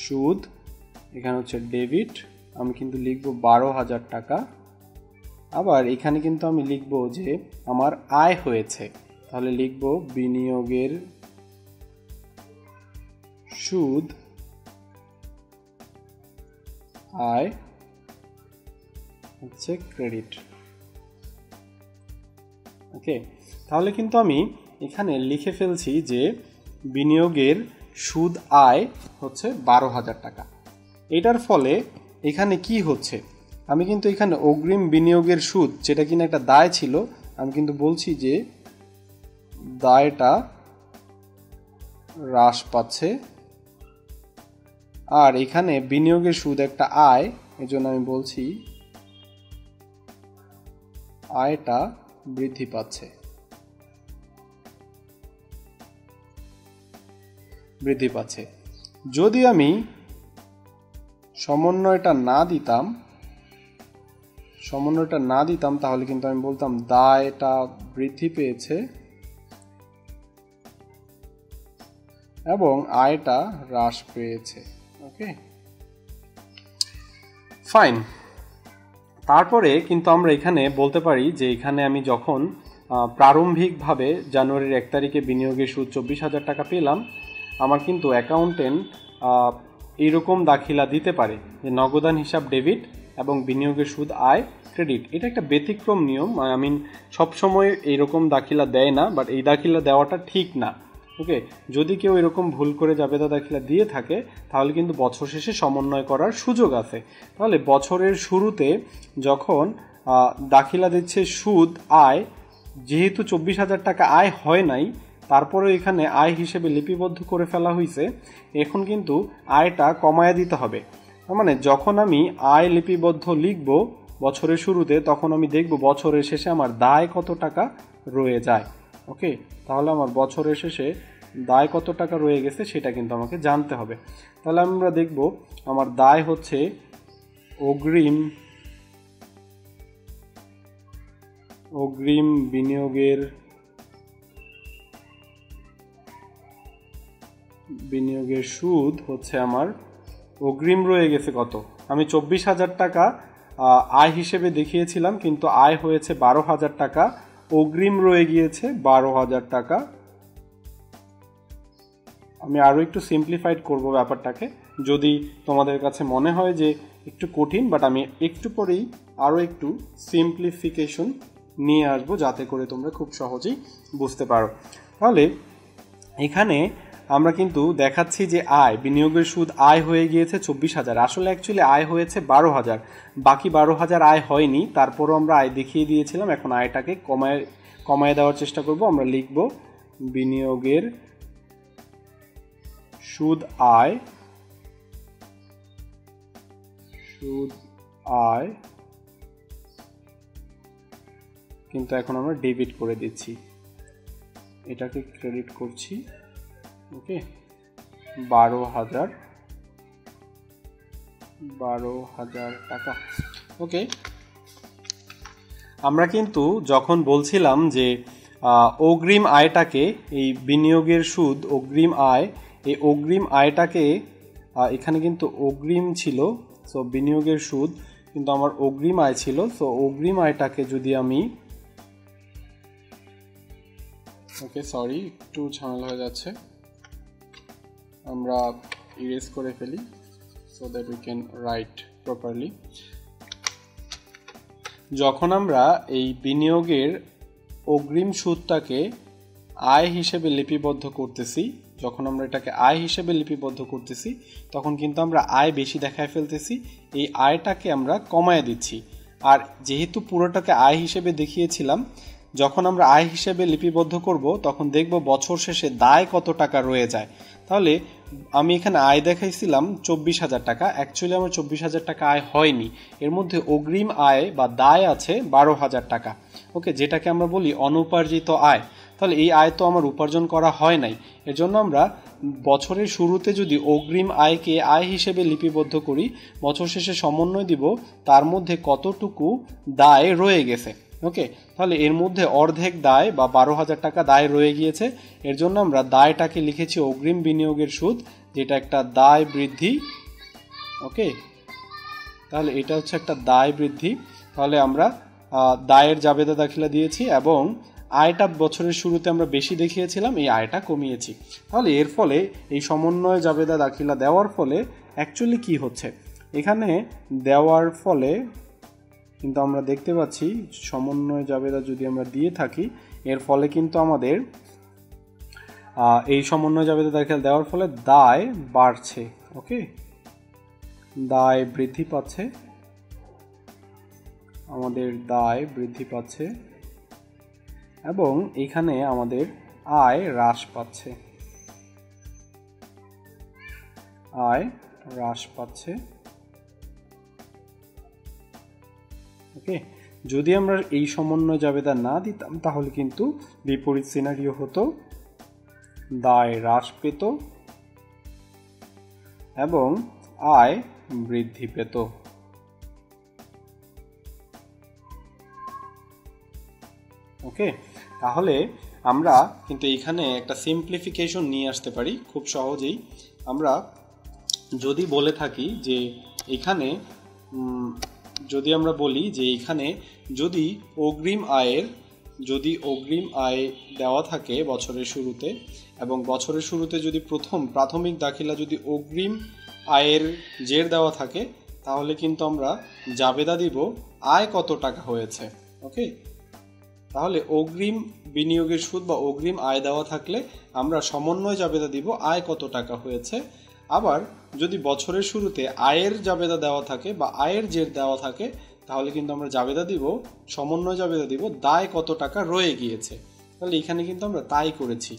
সুদ, এখানে হচ্ছে ডেবিট, আমি কিন্তু লিখব 12,000 টাকা। আবার এখানে কিন্তু আমি লিখব যে আমার আয় হয়েছে, তাহলে লিখব বিনিয়োগের সুদ আয় হচ্ছে ক্রেডিট। ওকে, তাহলে কিন্তু আমি এখানে লিখে ফেলছি যে বিনিয়োগের সুদ আয় হচ্ছে 12,000 টাকা। এটার ফলে এখানে কি হচ্ছে, আমি কিন্তু এখানে অগ্রিম বিনিয়োগের সুদ, যেটা কিনা একটা দায় ছিল, আমি কিন্তু বলছি যে দায়টা হ্রাস পাচ্ছে, আর এখানে বিনিয়োগের সুদ একটা আয়, এজন্য আমি বলছি আয়টা বৃদ্ধি পাচ্ছে। যদি আমি সমন্বয়টা না দিতাম তাহলে কিন্তু আমি বলতাম দায়টা বৃদ্ধি পেয়েছে এবং আয়টা হ্রাস পেয়েছে। ওকে, ফাইন। তারপরে কিন্তু আমরা এখানে বলতে পারি যে এখানে আমি যখন প্রারম্ভিকভাবে জানুয়ারির 1 তারিখে বিনিয়োগের সুদ 24,000 টাকা পেলাম, আমার কিন্তু অ্যাকাউন্টেন্ট এইরকম দাখিলা দিতে পারে যে নগদান হিসাব ডেবিট এবং বিনিয়োগের সুদ আয় ক্রেডিট। এটা একটা ব্যতিক্রম নিয়ম, সবসময় এইরকম দাখিলা দেয় না, বাট এই দাখিলা দেওয়াটা ঠিক না। ওকে, যদি কেউ এরকম ভুল করে জাবেদা দাখিলা দিয়ে থাকে তাহলে কিন্তু বছর শেষে সমন্বয় করার সুযোগ আছে। তাহলে বছরের শুরুতে যখন দাখিলা দিচ্ছে সুদ আয়, যেহেতু 24,000 টাকা আয় হয় নাই, তারপরেও এখানে আয় হিসেবে লিপিবদ্ধ করে ফেলা হয়েছে, এখন কিন্তু আয়টা কমায় দিতে হবে। মানে যখন আমি আয় লিপিবদ্ধ লিখব বছরের শুরুতে, তখন আমি দেখব বছরের শেষে আমার দায় কত টাকা রয়ে যায়। ওকে, তাহলে আমার বছরের শেষে দায় কত টাকা রয়ে গেছে সেটা কিন্তু আমাকে জানতে হবে। তাহলে আমরা দেখব আমার দায় হচ্ছে অগ্রিম বিনিয়োগের সুদ হচ্ছে আমার অগ্রিম রয়ে গেছে কত, আমি 24,000 টাকা আয় হিসেবে দেখিয়েছিলাম, কিন্তু আয় হয়েছে 12,000 টাকা, অগ্রিম রয়ে গিয়েছে 12,000 টাকা। আমি আরও একটু সিম্পলিফাইড করব ব্যাপারটাকে, যদি তোমাদের কাছে মনে হয় যে একটু কঠিন, বাট আমি একটু পরেই আরও একটু সিম্পলিফিকেশন নিয়ে আসবো যাতে করে তোমরা খুব সহজেই বুঝতে পারো। তাহলে এখানে আমরা কিন্তু দেখাচ্ছি যে আয় বিনিয়োগের সুদ আয় হয়ে গিয়েছে 24,000, আসলে অ্যাকচুয়ালি আয় হয়েছে 12,000, বাকি 12,000 আয় হয়নি, তারপরও আমরা আয় দেখিয়ে দিয়েছিলাম। এখন আয়টাকে কমায় দেওয়ার চেষ্টা করব। আমরা লিখব বিনিয়োগের সুদ আয় কিন্তু এখন আমরা ডেবিট করে দিচ্ছি, এটাকে ক্রেডিট করছি। ওকে, 12,000 টাকা। ওকে, আমরা কিন্তু যখন বলছিলাম যে অগ্রিম আয়টাকে, এই বিনিয়োগের সুদ অগ্রিম আয়, এই অগ্রিম আয়টাকে এখানে কিন্তু অগ্রিম ছিল, সো বিনিয়োগের সুদ কিন্তু আমার অগ্রিম আয় ছিল। সো অগ্রিম আয়টাকে যদি আমি, ওকে সরি একটু ঝামেলা হয়ে যাচ্ছে, আমরা ইরেজ করে ফেলি so that we can write properly. যখন আমরা এই বিনিয়োগের অগ্রিম সুদটাকে আয় হিসেবে লিপিবদ্ধ করতেছি, যখন আমরা এটাকে আয় হিসেবে লিপিবদ্ধ করতেছি তখন কিন্তু আমরা আয় বেশি দেখায় ফেলতেছি, এই আয়টাকে আমরা কমায় দিচ্ছি। আর যেহেতু পুরোটাকে আয় হিসেবে দেখিয়েছিলাম, যখন আমরা আয় হিসেবে লিপিবদ্ধ করব তখন দেখব বছর শেষে দায় কত টাকা রয়ে যায়। তাহলে আমি এখানে আয় দেখাইছিলাম 24,000 টাকা, অ্যাকচুয়ালি আমার 24,000 টাকা আয় হয়নি, এর মধ্যে অগ্রিম আয় বা দায় আছে 12,000 টাকা। ওকে, যেটাকে আমরা বলি অনুপার্জিত আয়। তাহলে এই আয় তো আমার উপার্জন করা হয় নাই, এর জন্য আমরা বছরের শুরুতে যদি অগ্রিম আয়কে আয় হিসেবে লিপিবদ্ধ করি, বছর শেষে সমন্বয় দিব তার মধ্যে কতটুকু দায় রয়ে গেছে। ওকে, তাহলে এর মধ্যে অর্ধেক দায় বা 12,000 টাকা দায় রয়ে গিয়েছে, এর জন্য আমরা দায়টাকে লিখেছি অগ্রিম বিনিয়োগের সুদ, যেটা একটা দায় বৃদ্ধি। ওকে, তাহলে এটা হচ্ছে একটা দায় বৃদ্ধি। তাহলে আমরা দায়ের জাবেদা দাখিলা দিয়েছি এবং আয়টা বছরের শুরুতে আমরা বেশি দেখিয়েছিলাম, এই আয়টা কমিয়েছি। তাহলে এর ফলে এই সমন্বয় জাবেদা দাখিলা দেওয়ার ফলে অ্যাকচুয়ালি কি হচ্ছে, এখানে দেওয়ার ফলে কিন্তু আমরা দেখতে পাচ্ছি সমন্বয় জাবেদা যদি আমরা দিয়ে থাকি, এর ফলে কিন্তু আমাদের এই সমন্বয় জাবেদা দাখিলা দেওয়ার ফলে দায় বাড়ছে। ওকে, দায় বৃদ্ধি পাচ্ছে, আমাদের দায় বৃদ্ধি পাচ্ছে এবং এখানে আমাদের আয় হ্রাস পাচ্ছে, আয় হ্রাস পাচ্ছে। ওকে, যদি আমরা এই সমন্বয় জাবেদা না দিতাম তাহলে কিন্তু বিপরীত সিনারিও হতো, দায় হ্রাস পেত এবং আয় বৃদ্ধি পেত। ওকে, তাহলে আমরা কিন্তু এখানে একটা সিম্পলিফিকেশন নিয়ে আসতে পারি খুব সহজেই। আমরা যদি বলে থাকি যে এখানে যদি আমরা বলি যে এখানে যদি অগ্রিম আয় দেওয়া থাকে বছরের শুরুতে, এবং বছরের শুরুতে যদি প্রাথমিক দাখিলা যদি অগ্রিম আয়ের জের দেওয়া থাকে, তাহলে কিন্তু আমরা জাবেদা দিব আয় কত টাকা হয়েছে। ওকে, তাহলে অগ্রিম বিনিয়োগের সুদ বা অগ্রিম আয় দেওয়া থাকলে আমরা সমন্বয় জাবেদা দিব আয় কত টাকা হয়েছে। আবার যদি বছরের শুরুতে আয়ের জাবেদা দেওয়া থাকে বা আয়ের জের দেওয়া থাকে, তাহলে কিন্তু আমরা জাবেদা দিব, সমন্বয় জাবেদা দিব দায় কত টাকা রয়ে গিয়েছে। তাহলে এখানে কিন্তু আমরা তাই করেছি।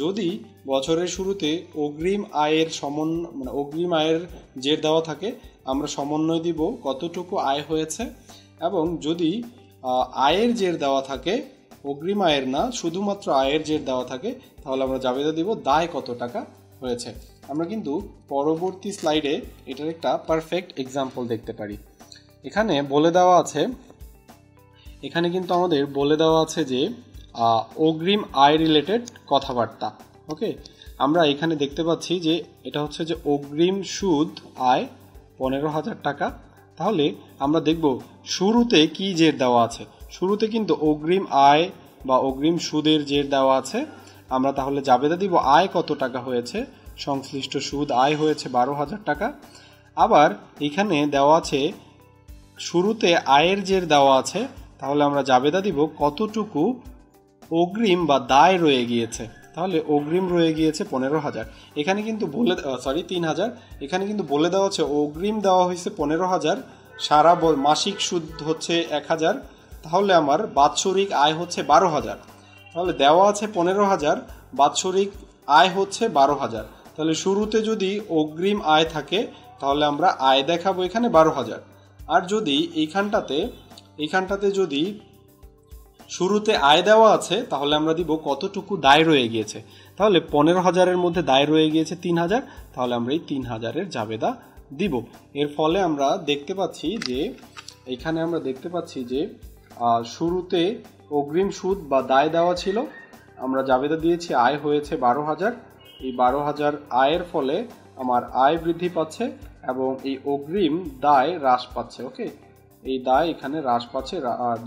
যদি বছরের শুরুতে অগ্রিম আয়ের জের দেওয়া থাকে, আমরা সমন্বয় দিব কতটুকু আয় হয়েছে, এবং যদি আয়ের জের দেওয়া থাকে, অগ্রিম আয়ের না, শুধুমাত্র আয়ের জের দেওয়া থাকে, তাহলে আমরা জাবেদা দিব দায় কত টাকা হয়েছে। আমরা কিন্তু পরবর্তী স্লাইডে এটার একটা পারফেক্ট এক্সাম্পল দেখতে পারি। এখানে বলে দেওয়া আছে, এখানে কিন্তু আমাদের বলে দেওয়া আছে যে অগ্রিম আয় রিলেটেড কথাবার্তা। ওকে, আমরা এখানে দেখতে পাচ্ছি যে এটা হচ্ছে যে অগ্রিম সুদ আয় 15,000 টাকা। তাহলে আমরা দেখব শুরুতে কি জের দেওয়া আছে। শুরুতে কিন্তু অগ্রিম আয় বা অগ্রিম সুদের জের দেওয়া আছে। আমরা তাহলে জাবেদা দিব আয় কত টাকা হয়েছে, সংশ্লিষ্ট সুদ আয় হয়েছে 12,000 টাকা। আবার এখানে দেওয়া আছে শুরুতে আয়ের জের দেওয়া আছে, তাহলে আমরা জাবেদা দিব কতটুকু অগ্রিম বা দায় রয়ে গিয়েছে। তাহলে অগ্রিম রয়ে গিয়েছে 15,000। এখানে কিন্তু 3,000। এখানে কিন্তু বলে দেওয়া আছে অগ্রিম দেওয়া হয়েছে 15,000, সারা মাসিক সুদ হচ্ছে 1,000, তাহলে আমার বাৎসরিক আয় হচ্ছে 12,000। তাহলে দেওয়া আছে 15,000, বাৎসরিক আয় হচ্ছে 12,000। তাহলে শুরুতে যদি অগ্রিম আয় থাকে তাহলে আমরা আয় দেখাবো এখানে 12,000। আর যদি এইখানটাতে যদি শুরুতে আয় দেওয়া আছে, তাহলে আমরা দিব কতটুকু দায় রয়ে গিয়েছে। তাহলে 15,000-এর মধ্যে দায় রয়ে গিয়েছে 3,000, তাহলে আমরা এই 3,000-এর জাবেদা দিব। এর ফলে আমরা দেখতে পাচ্ছি যে শুরুতে অগ্রিম সুদ বা দায় দেওয়া ছিল, আমরা জাবেদা দিয়েছি আয় হয়েছে 12,000। এই 12,000 আয়ের ফলে আমার আয় বৃদ্ধি পাচ্ছে এবং এই অগ্রিম দায় হ্রাস পাচ্ছে। ওকে, এই দায় এখানে হ্রাস পাচ্ছে,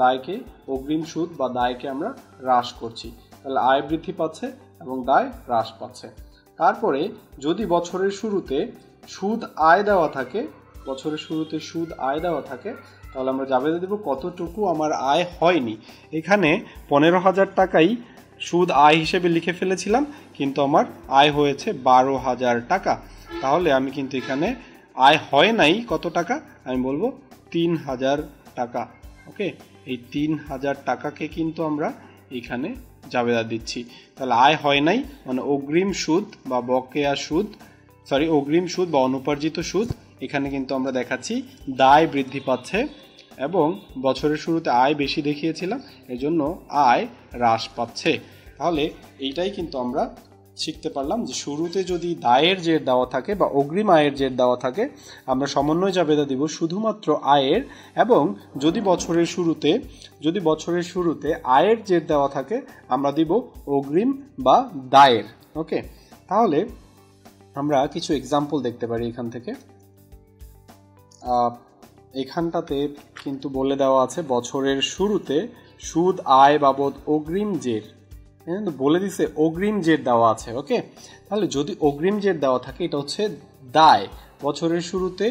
দায়কে অগ্রিম সুদ বা দায়কে আমরা হ্রাস করছি, তাহলে আয় বৃদ্ধি পাচ্ছে এবং দায় হ্রাস পাচ্ছে। তারপরে যদি বছরের শুরুতে সুদ আয় দেওয়া থাকে, তাহলে আমরা জাবেদা দেব কতটুকু আমার আয় হয়নি। এখানে 15,000 টাকাই সুদ আয় হিসেবে লিখে ফেলেছিলাম, কিন্তু আমার আয় হয়েছে 12,000 টাকা। তাহলে আমি কিন্তু এখানে আয় হয় নাই কত টাকা, আমি বলবো 3,000 টাকা। ওকে, এই 3,000 টাকাকে কিন্তু আমরা এখানে জাবেদা দিচ্ছি। তাহলে আয় হয় নাই মানে অগ্রিম সুদ বা বকেয়া সুদ, অগ্রিম সুদ বা অনুপার্জিত সুদ, এখানে কিন্তু আমরা দেখাচ্ছি দায় বৃদ্ধি পাচ্ছে এবং বছরের শুরুতে আয় বেশি দেখিয়েছিলাম, এজন্য আয় হ্রাস পাচ্ছে। তাহলে এইটাই কিন্তু আমরা শিখতে পারলাম যে শুরুতে যদি দায়ের জের দেওয়া থাকে বা অগ্রিম আয়ের জের দেওয়া থাকে, আমরা সমন্বয় জাবেদা দিব শুধুমাত্র আয়ের, এবং যদি বছরের শুরুতে আয়ের জের দেওয়া থাকে আমরা দিব অগ্রিম বা দায়ের। ওকে, তাহলে আমরা কিছু এক্সাম্পল দেখতে পারি এখান থেকে। এখানটাতে কিন্তু বলে দেওয়া আছে বছরের শুরুতে সুদ আয় বাবদ অগ্রিম জের, বলে দিছে অগ্রিম জের দেওয়া আছে। ওকে, তাহলে যদি অগ্রিম জের দেওয়া থাকে এটা হচ্ছে দায়। বছরের শুরুতে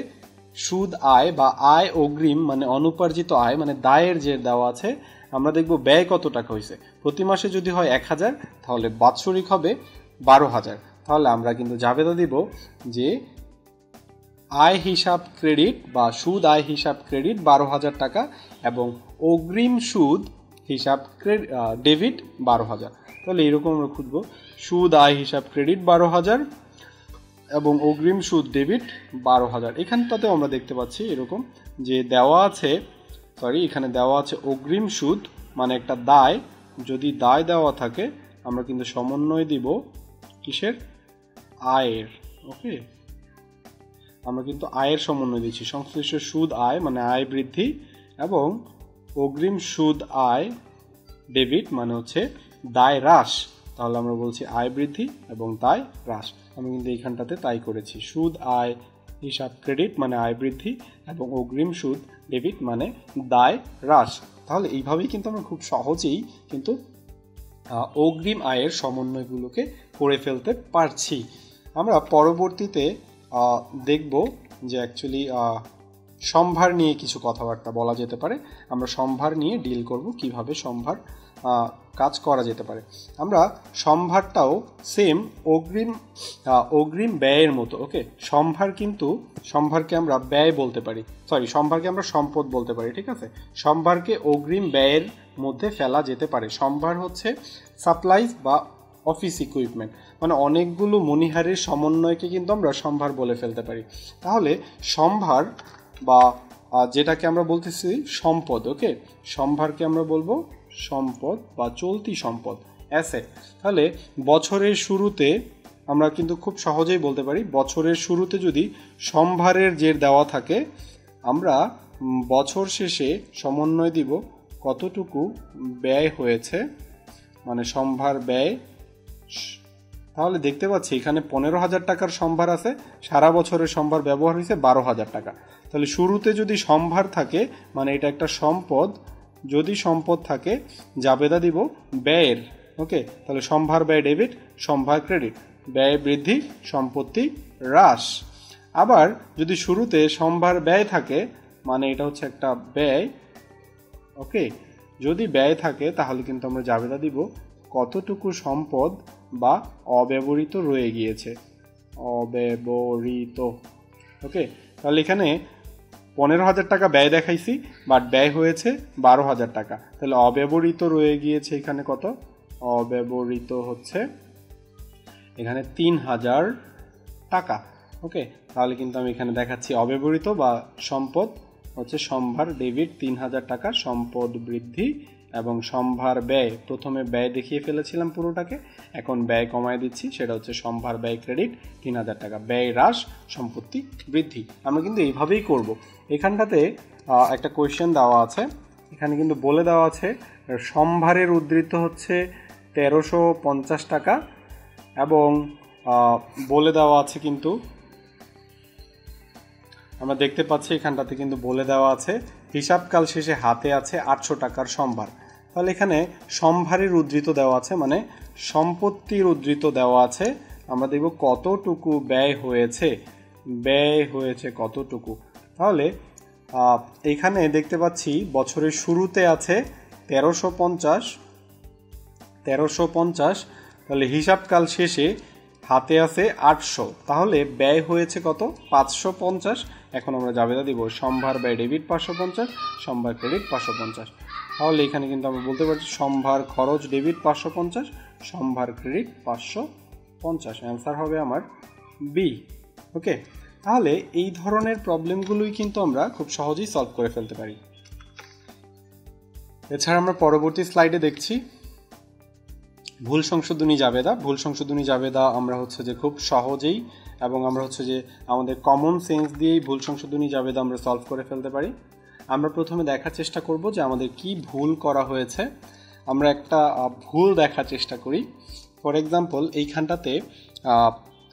সুদ আয় বা আয় অগ্রিম মানে অনুপার্জিত আয় মানে দায়ের জের দেওয়া আছে। আমরা দেখব ব্যয় কত টাকা হয়েছে। প্রতি মাসে যদি হয় 1,000 তাহলে বাৎসরিক হবে 12,000। তাহলে আমরা কিন্তু জাবেদা দিব যে আয় হিসাব ক্রেডিট বা সুদ আয় হিসাব ক্রেডিট 12,000 টাকা এবং অগ্রিম সুদ হিসাব ডেবিট 12,000। তাহলে এরকম আমরা খুঁজবো সুদ আয় হিসাব ক্রেডিট 12,000 এবং অগ্রিম সুদ ডেবিট 12,000। এখানটাতেও আমরা দেখতে পাচ্ছি এরকম যে এখানে দেওয়া আছে অগ্রিম সুদ মানে একটা দায়। যদি দায় দেওয়া থাকে আমরা কিন্তু সমন্বয় দিব কিসের, আয়ের। ওকে, আমরা কিন্তু আয়ের সমন্বয় দিচ্ছি, সংশ্লিষ্ট সুদ আয় মানে আয় বৃদ্ধি এবং অগ্রিম সুদ আয় ডেবিট মানে হচ্ছে দায় হ্রাস। তাহলে আমরা বলছি আয় বৃদ্ধি এবং দায় হ্রাস। আমি কিন্তু এইখানটাতে তাই করেছি, সুদ আয় হিসাব ক্রেডিট মানে আয় বৃদ্ধি এবং অগ্রিম সুদ ডেবিট মানে দায় হ্রাস। তাহলে এইভাবেই কিন্তু আমরা খুব সহজেই কিন্তু অগ্রিম আয়ের সমন্বয়গুলোকে করে ফেলতে পারছি। আমরা পরবর্তীতে দেখব যে অ্যাকচুয়ালি সম্ভার নিয়ে কিছু কথাবার্তা বলা যেতে পারে। আমরা সম্ভার নিয়ে ডিল করব, কিভাবে সম্ভার কাজ করা যেতে পারে। আমরা সম্ভারটাও সেম অগ্রিম ব্যয়ের মতো। ওকে, সম্ভারকে আমরা ব্যয় বলতে পারি, সম্ভারকে আমরা সম্পদ বলতে পারি। ঠিক আছে, সম্ভারকে অগ্রিম ব্যয়ের মধ্যে ফেলা যেতে পারে। সম্ভার হচ্ছে সাপ্লাইজ বা অফিস ইকুইপমেন্ট, মানে অনেকগুলো মণিহারের সমন্বয়কে কিন্তু আমরা সম্ভার বলে ফেলতে পারি। তাহলে সম্ভার বা যেটাকে আমরা বলতেছি সম্পদ, ওকে, সম্ভারকে আমরা বলবো সম্পদ বা চলতি সম্পদ, অ্যাসেট। তাহলে বছরের শুরুতে আমরা কিন্তু খুব সহজেই বলতে পারি, বছরের শুরুতে যদি সম্ভারের জের দেওয়া থাকে আমরা বছর শেষে সমন্বয় দিব কতটুকু ব্যয় হয়েছে, মানে সম্ভার ব্যয়। তাহলে দেখতে পাচ্ছি এখানে 15,000 টাকার সম্ভার আছে, সারা বছরের সম্ভার ব্যবহার হয়েছে 12,000 টাকা। তাহলে শুরুতে যদি সম্ভার থাকে মানে এটা একটা সম্পদ, যদি সম্পদ থাকে জাবেদা দিব ব্যয়ের। ওকে, তাহলে সম্ভার ব্যয় ডেবিট, সম্ভার ক্রেডিট, ব্যয় বৃদ্ধি, সম্পত্তি হ্রাস। আবার যদি শুরুতে সম্ভার ব্যয় থাকে মানে এটা হচ্ছে একটা ব্যয়। ওকে, যদি ব্যয় থাকে তাহলে কিন্তু আমরা জাবেদা দিব কতটুকু সম্পদ বা অব্যবহৃত রয়ে গিয়েছে, অব্যবহৃত। ওকে, তাহলে এখানে 15,000 টাকা ব্যয় দেখাইছি, বাট ব্যয় হয়েছে 12,000 টাকা। তাহলে অব্যবহৃত রয়ে গিয়েছে এখানে কত, অব্যবহৃত হচ্ছে এখানে 3,000 টাকা। ওকে, তাহলে কিন্তু আমি এখানে দেখাচ্ছি অব্যবহৃত বা সম্পদ হচ্ছে সম্ভার ডেবিট 3,000 টাকা, সম্পদ বৃদ্ধি এবং সম্ভার ব্যয়, প্রথমে ব্যয় দেখিয়ে ফেলেছিলাম পুরোটাকে, এখন ব্যয় কমায় দিচ্ছি, সেটা হচ্ছে সম্ভার ব্যয় ক্রেডিট 3,000 টাকা, ব্যয় হ্রাস, সম্পত্তি বৃদ্ধি। আমরা কিন্তু এইভাবেই করব। এখানটাতে একটা কোয়েশ্চেন দেওয়া আছে, এখানে কিন্তু বলে দেওয়া আছে সম্ভারের উদ্ধৃত হচ্ছে 1350 টাকা এবং বলে দেওয়া আছে কিন্তু আমরা দেখতে পাচ্ছি এখানটাতে কিন্তু বলে দেওয়া আছে হিসাবকাল শেষে হাতে আছে 800 টাকার সম্ভার। তাহলে এখানে সম্ভারের উদ্ধৃত দেওয়া আছে মানে সম্পত্তির উদ্ধৃত দেওয়া আছে। আমরা দেখব কতটুকু ব্যয় হয়েছে কতটুকু। তাহলে এইখানে দেখতে পাচ্ছি বছরের শুরুতে আছে 1350, তাহলে হিসাবকাল শেষে হাতে আছে 800, তাহলে ব্যয় হয়েছে কত 550। এখন আমরা জাবেদা দিব সম্ভার ব্যয় ডেবিট 550, সম্ভার ক্রেডিট 550। তাহলে এখানে কিন্তু আমরা বলতে পারছি সম্ভার খরচ ডেবিট 550, সম্ভার ক্রেডিট 550। অ্যান্সার হবে আমার বি। ওকে, তাহলে এই ধরনের প্রবলেমগুলোই কিন্তু আমরা খুব সহজেই সলভ করে ফেলতে পারি। এছাড়া আমরা পরবর্তী স্লাইডে দেখছি ভুল সংশোধনী জাবেদা। ভুল সংশোধনী জাবেদা আমরা হচ্ছে যে খুব সহজেই এবং আমরা হচ্ছে যে আমাদের কমন সেন্স দিয়েই ভুল সংশোধনী জাবেদা আমরা সলভ করে ফেলতে পারি। আমরা প্রথমে দেখার চেষ্টা করব যে আমাদের কি ভুল করা হয়েছে। আমরা একটা ভুল দেখার চেষ্টা করি। ফর এক্সাম্পল এইখানটাতে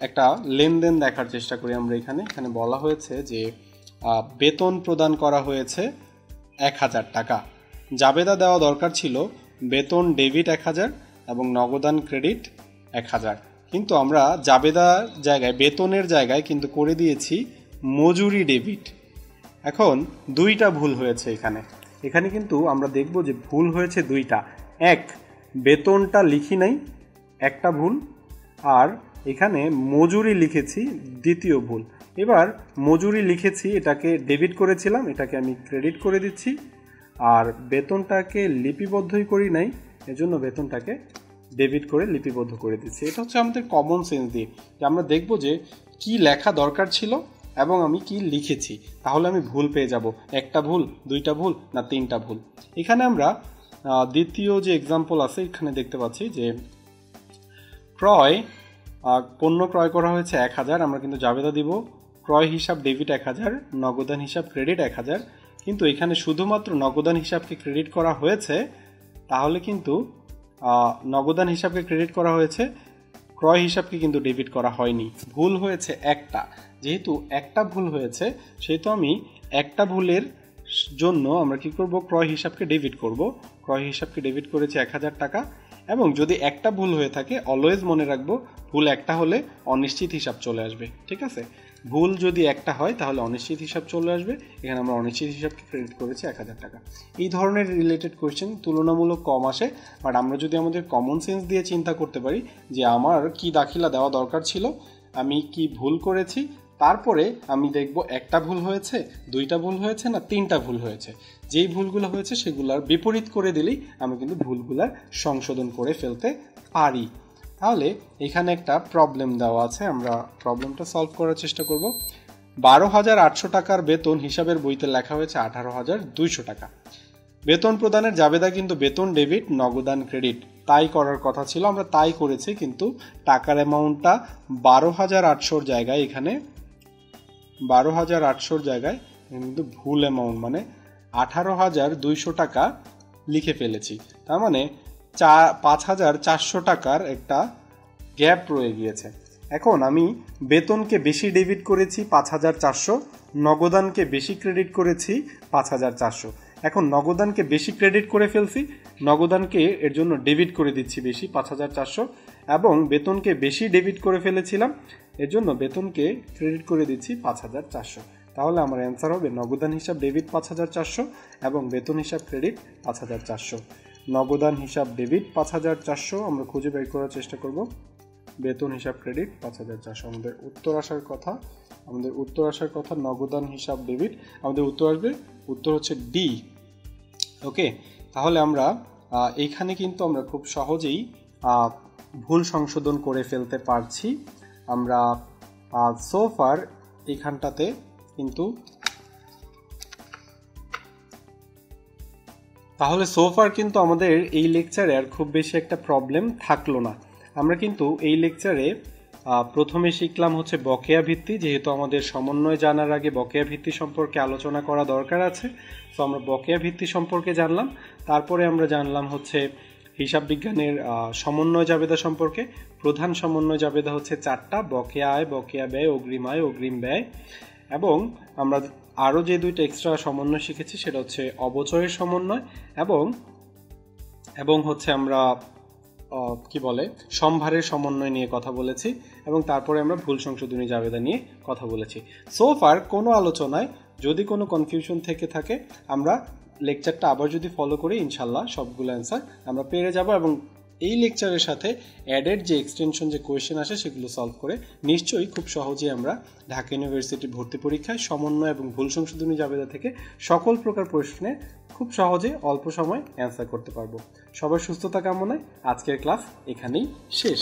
একটা লেনদেন দেখার চেষ্টা করি আমরা। এখানে বলা হয়েছে যে বেতন প্রদান করা হয়েছে 1000 টাকা। জাবেদা দেওয়া দরকার ছিল বেতন ডেবিট 1000 এবং নগদান ক্রেডিট 1000, কিন্তু আমরা জাবেদার জায়গায় বেতনের জায়গায় কিন্তু করে দিয়েছি মজুরি ডেবিট। এখন দুইটা ভুল হয়েছে এখানে কিন্তু আমরা দেখব যে ভুল হয়েছে দুইটা। এক, বেতনটা লিখি নাই, একটা ভুল, আর এখানে মজুরি লিখেছি, দ্বিতীয় ভুল। এবার মজুরি লিখেছি, এটাকে ডেবিট করেছিলাম, এটাকে আমি ক্রেডিট করে দিচ্ছি। আর বেতনটাকে লিপিবদ্ধই করি নাই, এজন্য বেতনটাকে ডেবিট করে লিপিবদ্ধ করে দিচ্ছি। এটা হচ্ছে আমাদের কমন সেন্স দিয়ে যে আমরা দেখব যে কি লেখা দরকার ছিল এবং আমি কি লিখেছি, তাহলে আমি ভুল পেয়ে যাব। একটা ভুল, দুইটা ভুল, না তিনটা ভুল। এখানে আমরা দ্বিতীয় যে এক্সাম্পল আছে এখানে দেখতে পাচ্ছি যে পণ্য ক্রয় করা হয়েছে 1000, আমরা কিন্তু জাবেদা দিব ক্রয় হিসাব ডেবিট 1000, নগদান হিসাব ক্রেডিট 1000, কিন্তু এখানে শুধুমাত্র নগদান হিসাবকে ক্রেডিট করা হয়েছে, তাহলে কিন্তু নগদান হিসাবকে ক্রেডিট করা হয়েছে, ক্রয় হিসাবকে কিন্তু ডেবিট করা হয়নি। ভুল হয়েছে একটা, যেহেতু একটা ভুল হয়েছে সেহেতু আমি একটা ভুলের জন্য আমরা কি করব, ক্রয় হিসাবকে ডেবিট করব। ক্রয় হিসাবকে ডেবিট করেছি 1000 টাকা। এবং যদি একটা ভুল হয়ে থাকে অলওয়েজ মনে রাখবো ভুল একটা হলে অনিশ্চিত হিসাব চলে আসবে। ঠিক আছে, ভুল যদি একটা হয় তাহলে অনিশ্চিত হিসাব চলে আসবে। এখানে আমরা অনিশ্চিত হিসাবকে ক্রেডিট করেছি 1000 টাকা। এই ধরনের রিলেটেড কোয়েশ্চেন তুলনামূলক কম আসে, বাট আমরা যদি আমাদের কমন সেন্স দিয়ে চিন্তা করতে পারি যে আমার কি দাখিলা দেওয়া দরকার ছিল, আমি কি ভুল করেছি, তারপরে আমি দেখব একটা ভুল হয়েছে, দুইটা ভুল হয়েছে, না তিনটা ভুল হয়েছে। যেই ভুলগুলো হয়েছে সেগুলোর বিপরীত করে দিলেই আমি কিন্তু ভুলগুলার সংশোধন করে ফেলতে পারি। তাহলে এখানে একটা প্রবলেম দেওয়া আছে, আমরা প্রবলেমটা সলভ করার চেষ্টা করব। 12,800 টাকার বেতন হিসাবের বইতে লেখা হয়েছে 18,200 টাকা। বেতন প্রদানের জাবেদা কিন্তু বেতন ডেবিট, নগদান ক্রেডিট তাই করার কথা ছিল, আমরা তাই করেছি, কিন্তু টাকার অ্যামাউন্টটা 12,800 জায়গায় এখানে 12,800 জায়গায় কিন্তু ভুল অ্যামাউন্ট, মানে 18,200 টাকা লিখে ফেলেছি। তার মানে 5,400 টাকার একটা গ্যাপ রয়ে গিয়েছে। এখন আমি বেতনকে বেশি ডেবিট করেছি 5,400, নগদানকে বেশি ক্রেডিট করেছি 5,400। এখন নগদানকে বেশি ক্রেডিট করে ফেলছি, নগদানকে এর জন্য ডেবিট করে দিচ্ছি বেশি 5,400, এবং বেতনকে বেশি ডেবিট করে ফেলেছিলাম, এর জন্য বেতনকে ক্রেডিট করে দিচ্ছি 5,400। তাহলে আমার অ্যান্সার হবে নগদান হিসাব ডেবিট 5,400 এবং বেতন হিসাব ক্রেডিট 5,400। নগদান হিসাব ডেবিট 5,400 আমরা খুঁজে বের করার চেষ্টা করব, বেতন হিসাব ক্রেডিট 5,400। আমাদের উত্তর আসার কথা নগদান হিসাব ডেবিট, আমাদের উত্তর হচ্ছে ডি। ওকে, তাহলে আমরা এইখানে কিন্তু আমরা খুব সহজেই ভুল সংশোধন করে ফেলতে পারছি। আমরা সোফার এইখানটাতে কিন্তু তাহলে সোফার কিন্তু আমাদের এই লেকচারে আর খুব বেশি একটা প্রবলেম থাকলো না। আমরা কিন্তু এই লেকচারে প্রথমে শিখলাম হচ্ছে বকেয়া ভিত্তি, যেহেতু আমাদের সমন্বয় জানার আগে বকেয়া ভিত্তি সম্পর্কে আলোচনা করা দরকার আছে, তো আমরা বকেয়া ভিত্তি সম্পর্কে জানলাম। তারপরে আমরা জানলাম হচ্ছে হিসাব বিজ্ঞানের সমন্বয় জাবেদা সম্পর্কে। প্রধান সমন্বয় জাবেদা হচ্ছে 4টা, বকেয়া আয়, বকেয়া ব্যয়, অগ্রিম আয়, অগ্রিম ব্যয়। এবং আমরা আরও যে 2টা এক্সট্রা সমন্বয় শিখেছি সেটা হচ্ছে অবচয়ের সমন্বয় এবং হচ্ছে আমরা সম্ভারের সমন্বয় নিয়ে কথা বলেছি, এবং তারপরে আমরা ভুল সংশোধনী জাবেদা নিয়ে কথা বলেছি। সোফার কোনো আলোচনায় যদি কোনো কনফিউশন থেকে থাকে আমরা লেকচারটা আবার যদি ফলো করি ইনশাল্লাহ সবগুলো অ্যান্সার আমরা পেরে যাব এবং এই লেকচারের সাথে অ্যাডেড যে এক্সটেনশন যে কোয়েশ্চেন আসে সেগুলো সলভ করে নিশ্চয়ই খুব সহজেই আমরা ঢাকা ইউনিভার্সিটি ভর্তি পরীক্ষায় সমন্বয় এবং ভুল সংশোধনী জাবেদা থেকে সকল প্রকার প্রশ্নে খুব সহজে অল্প সময় অ্যান্সার করতে পারবো। সবার সুস্থতা কামনায় আজকের ক্লাস এখানেই শেষ।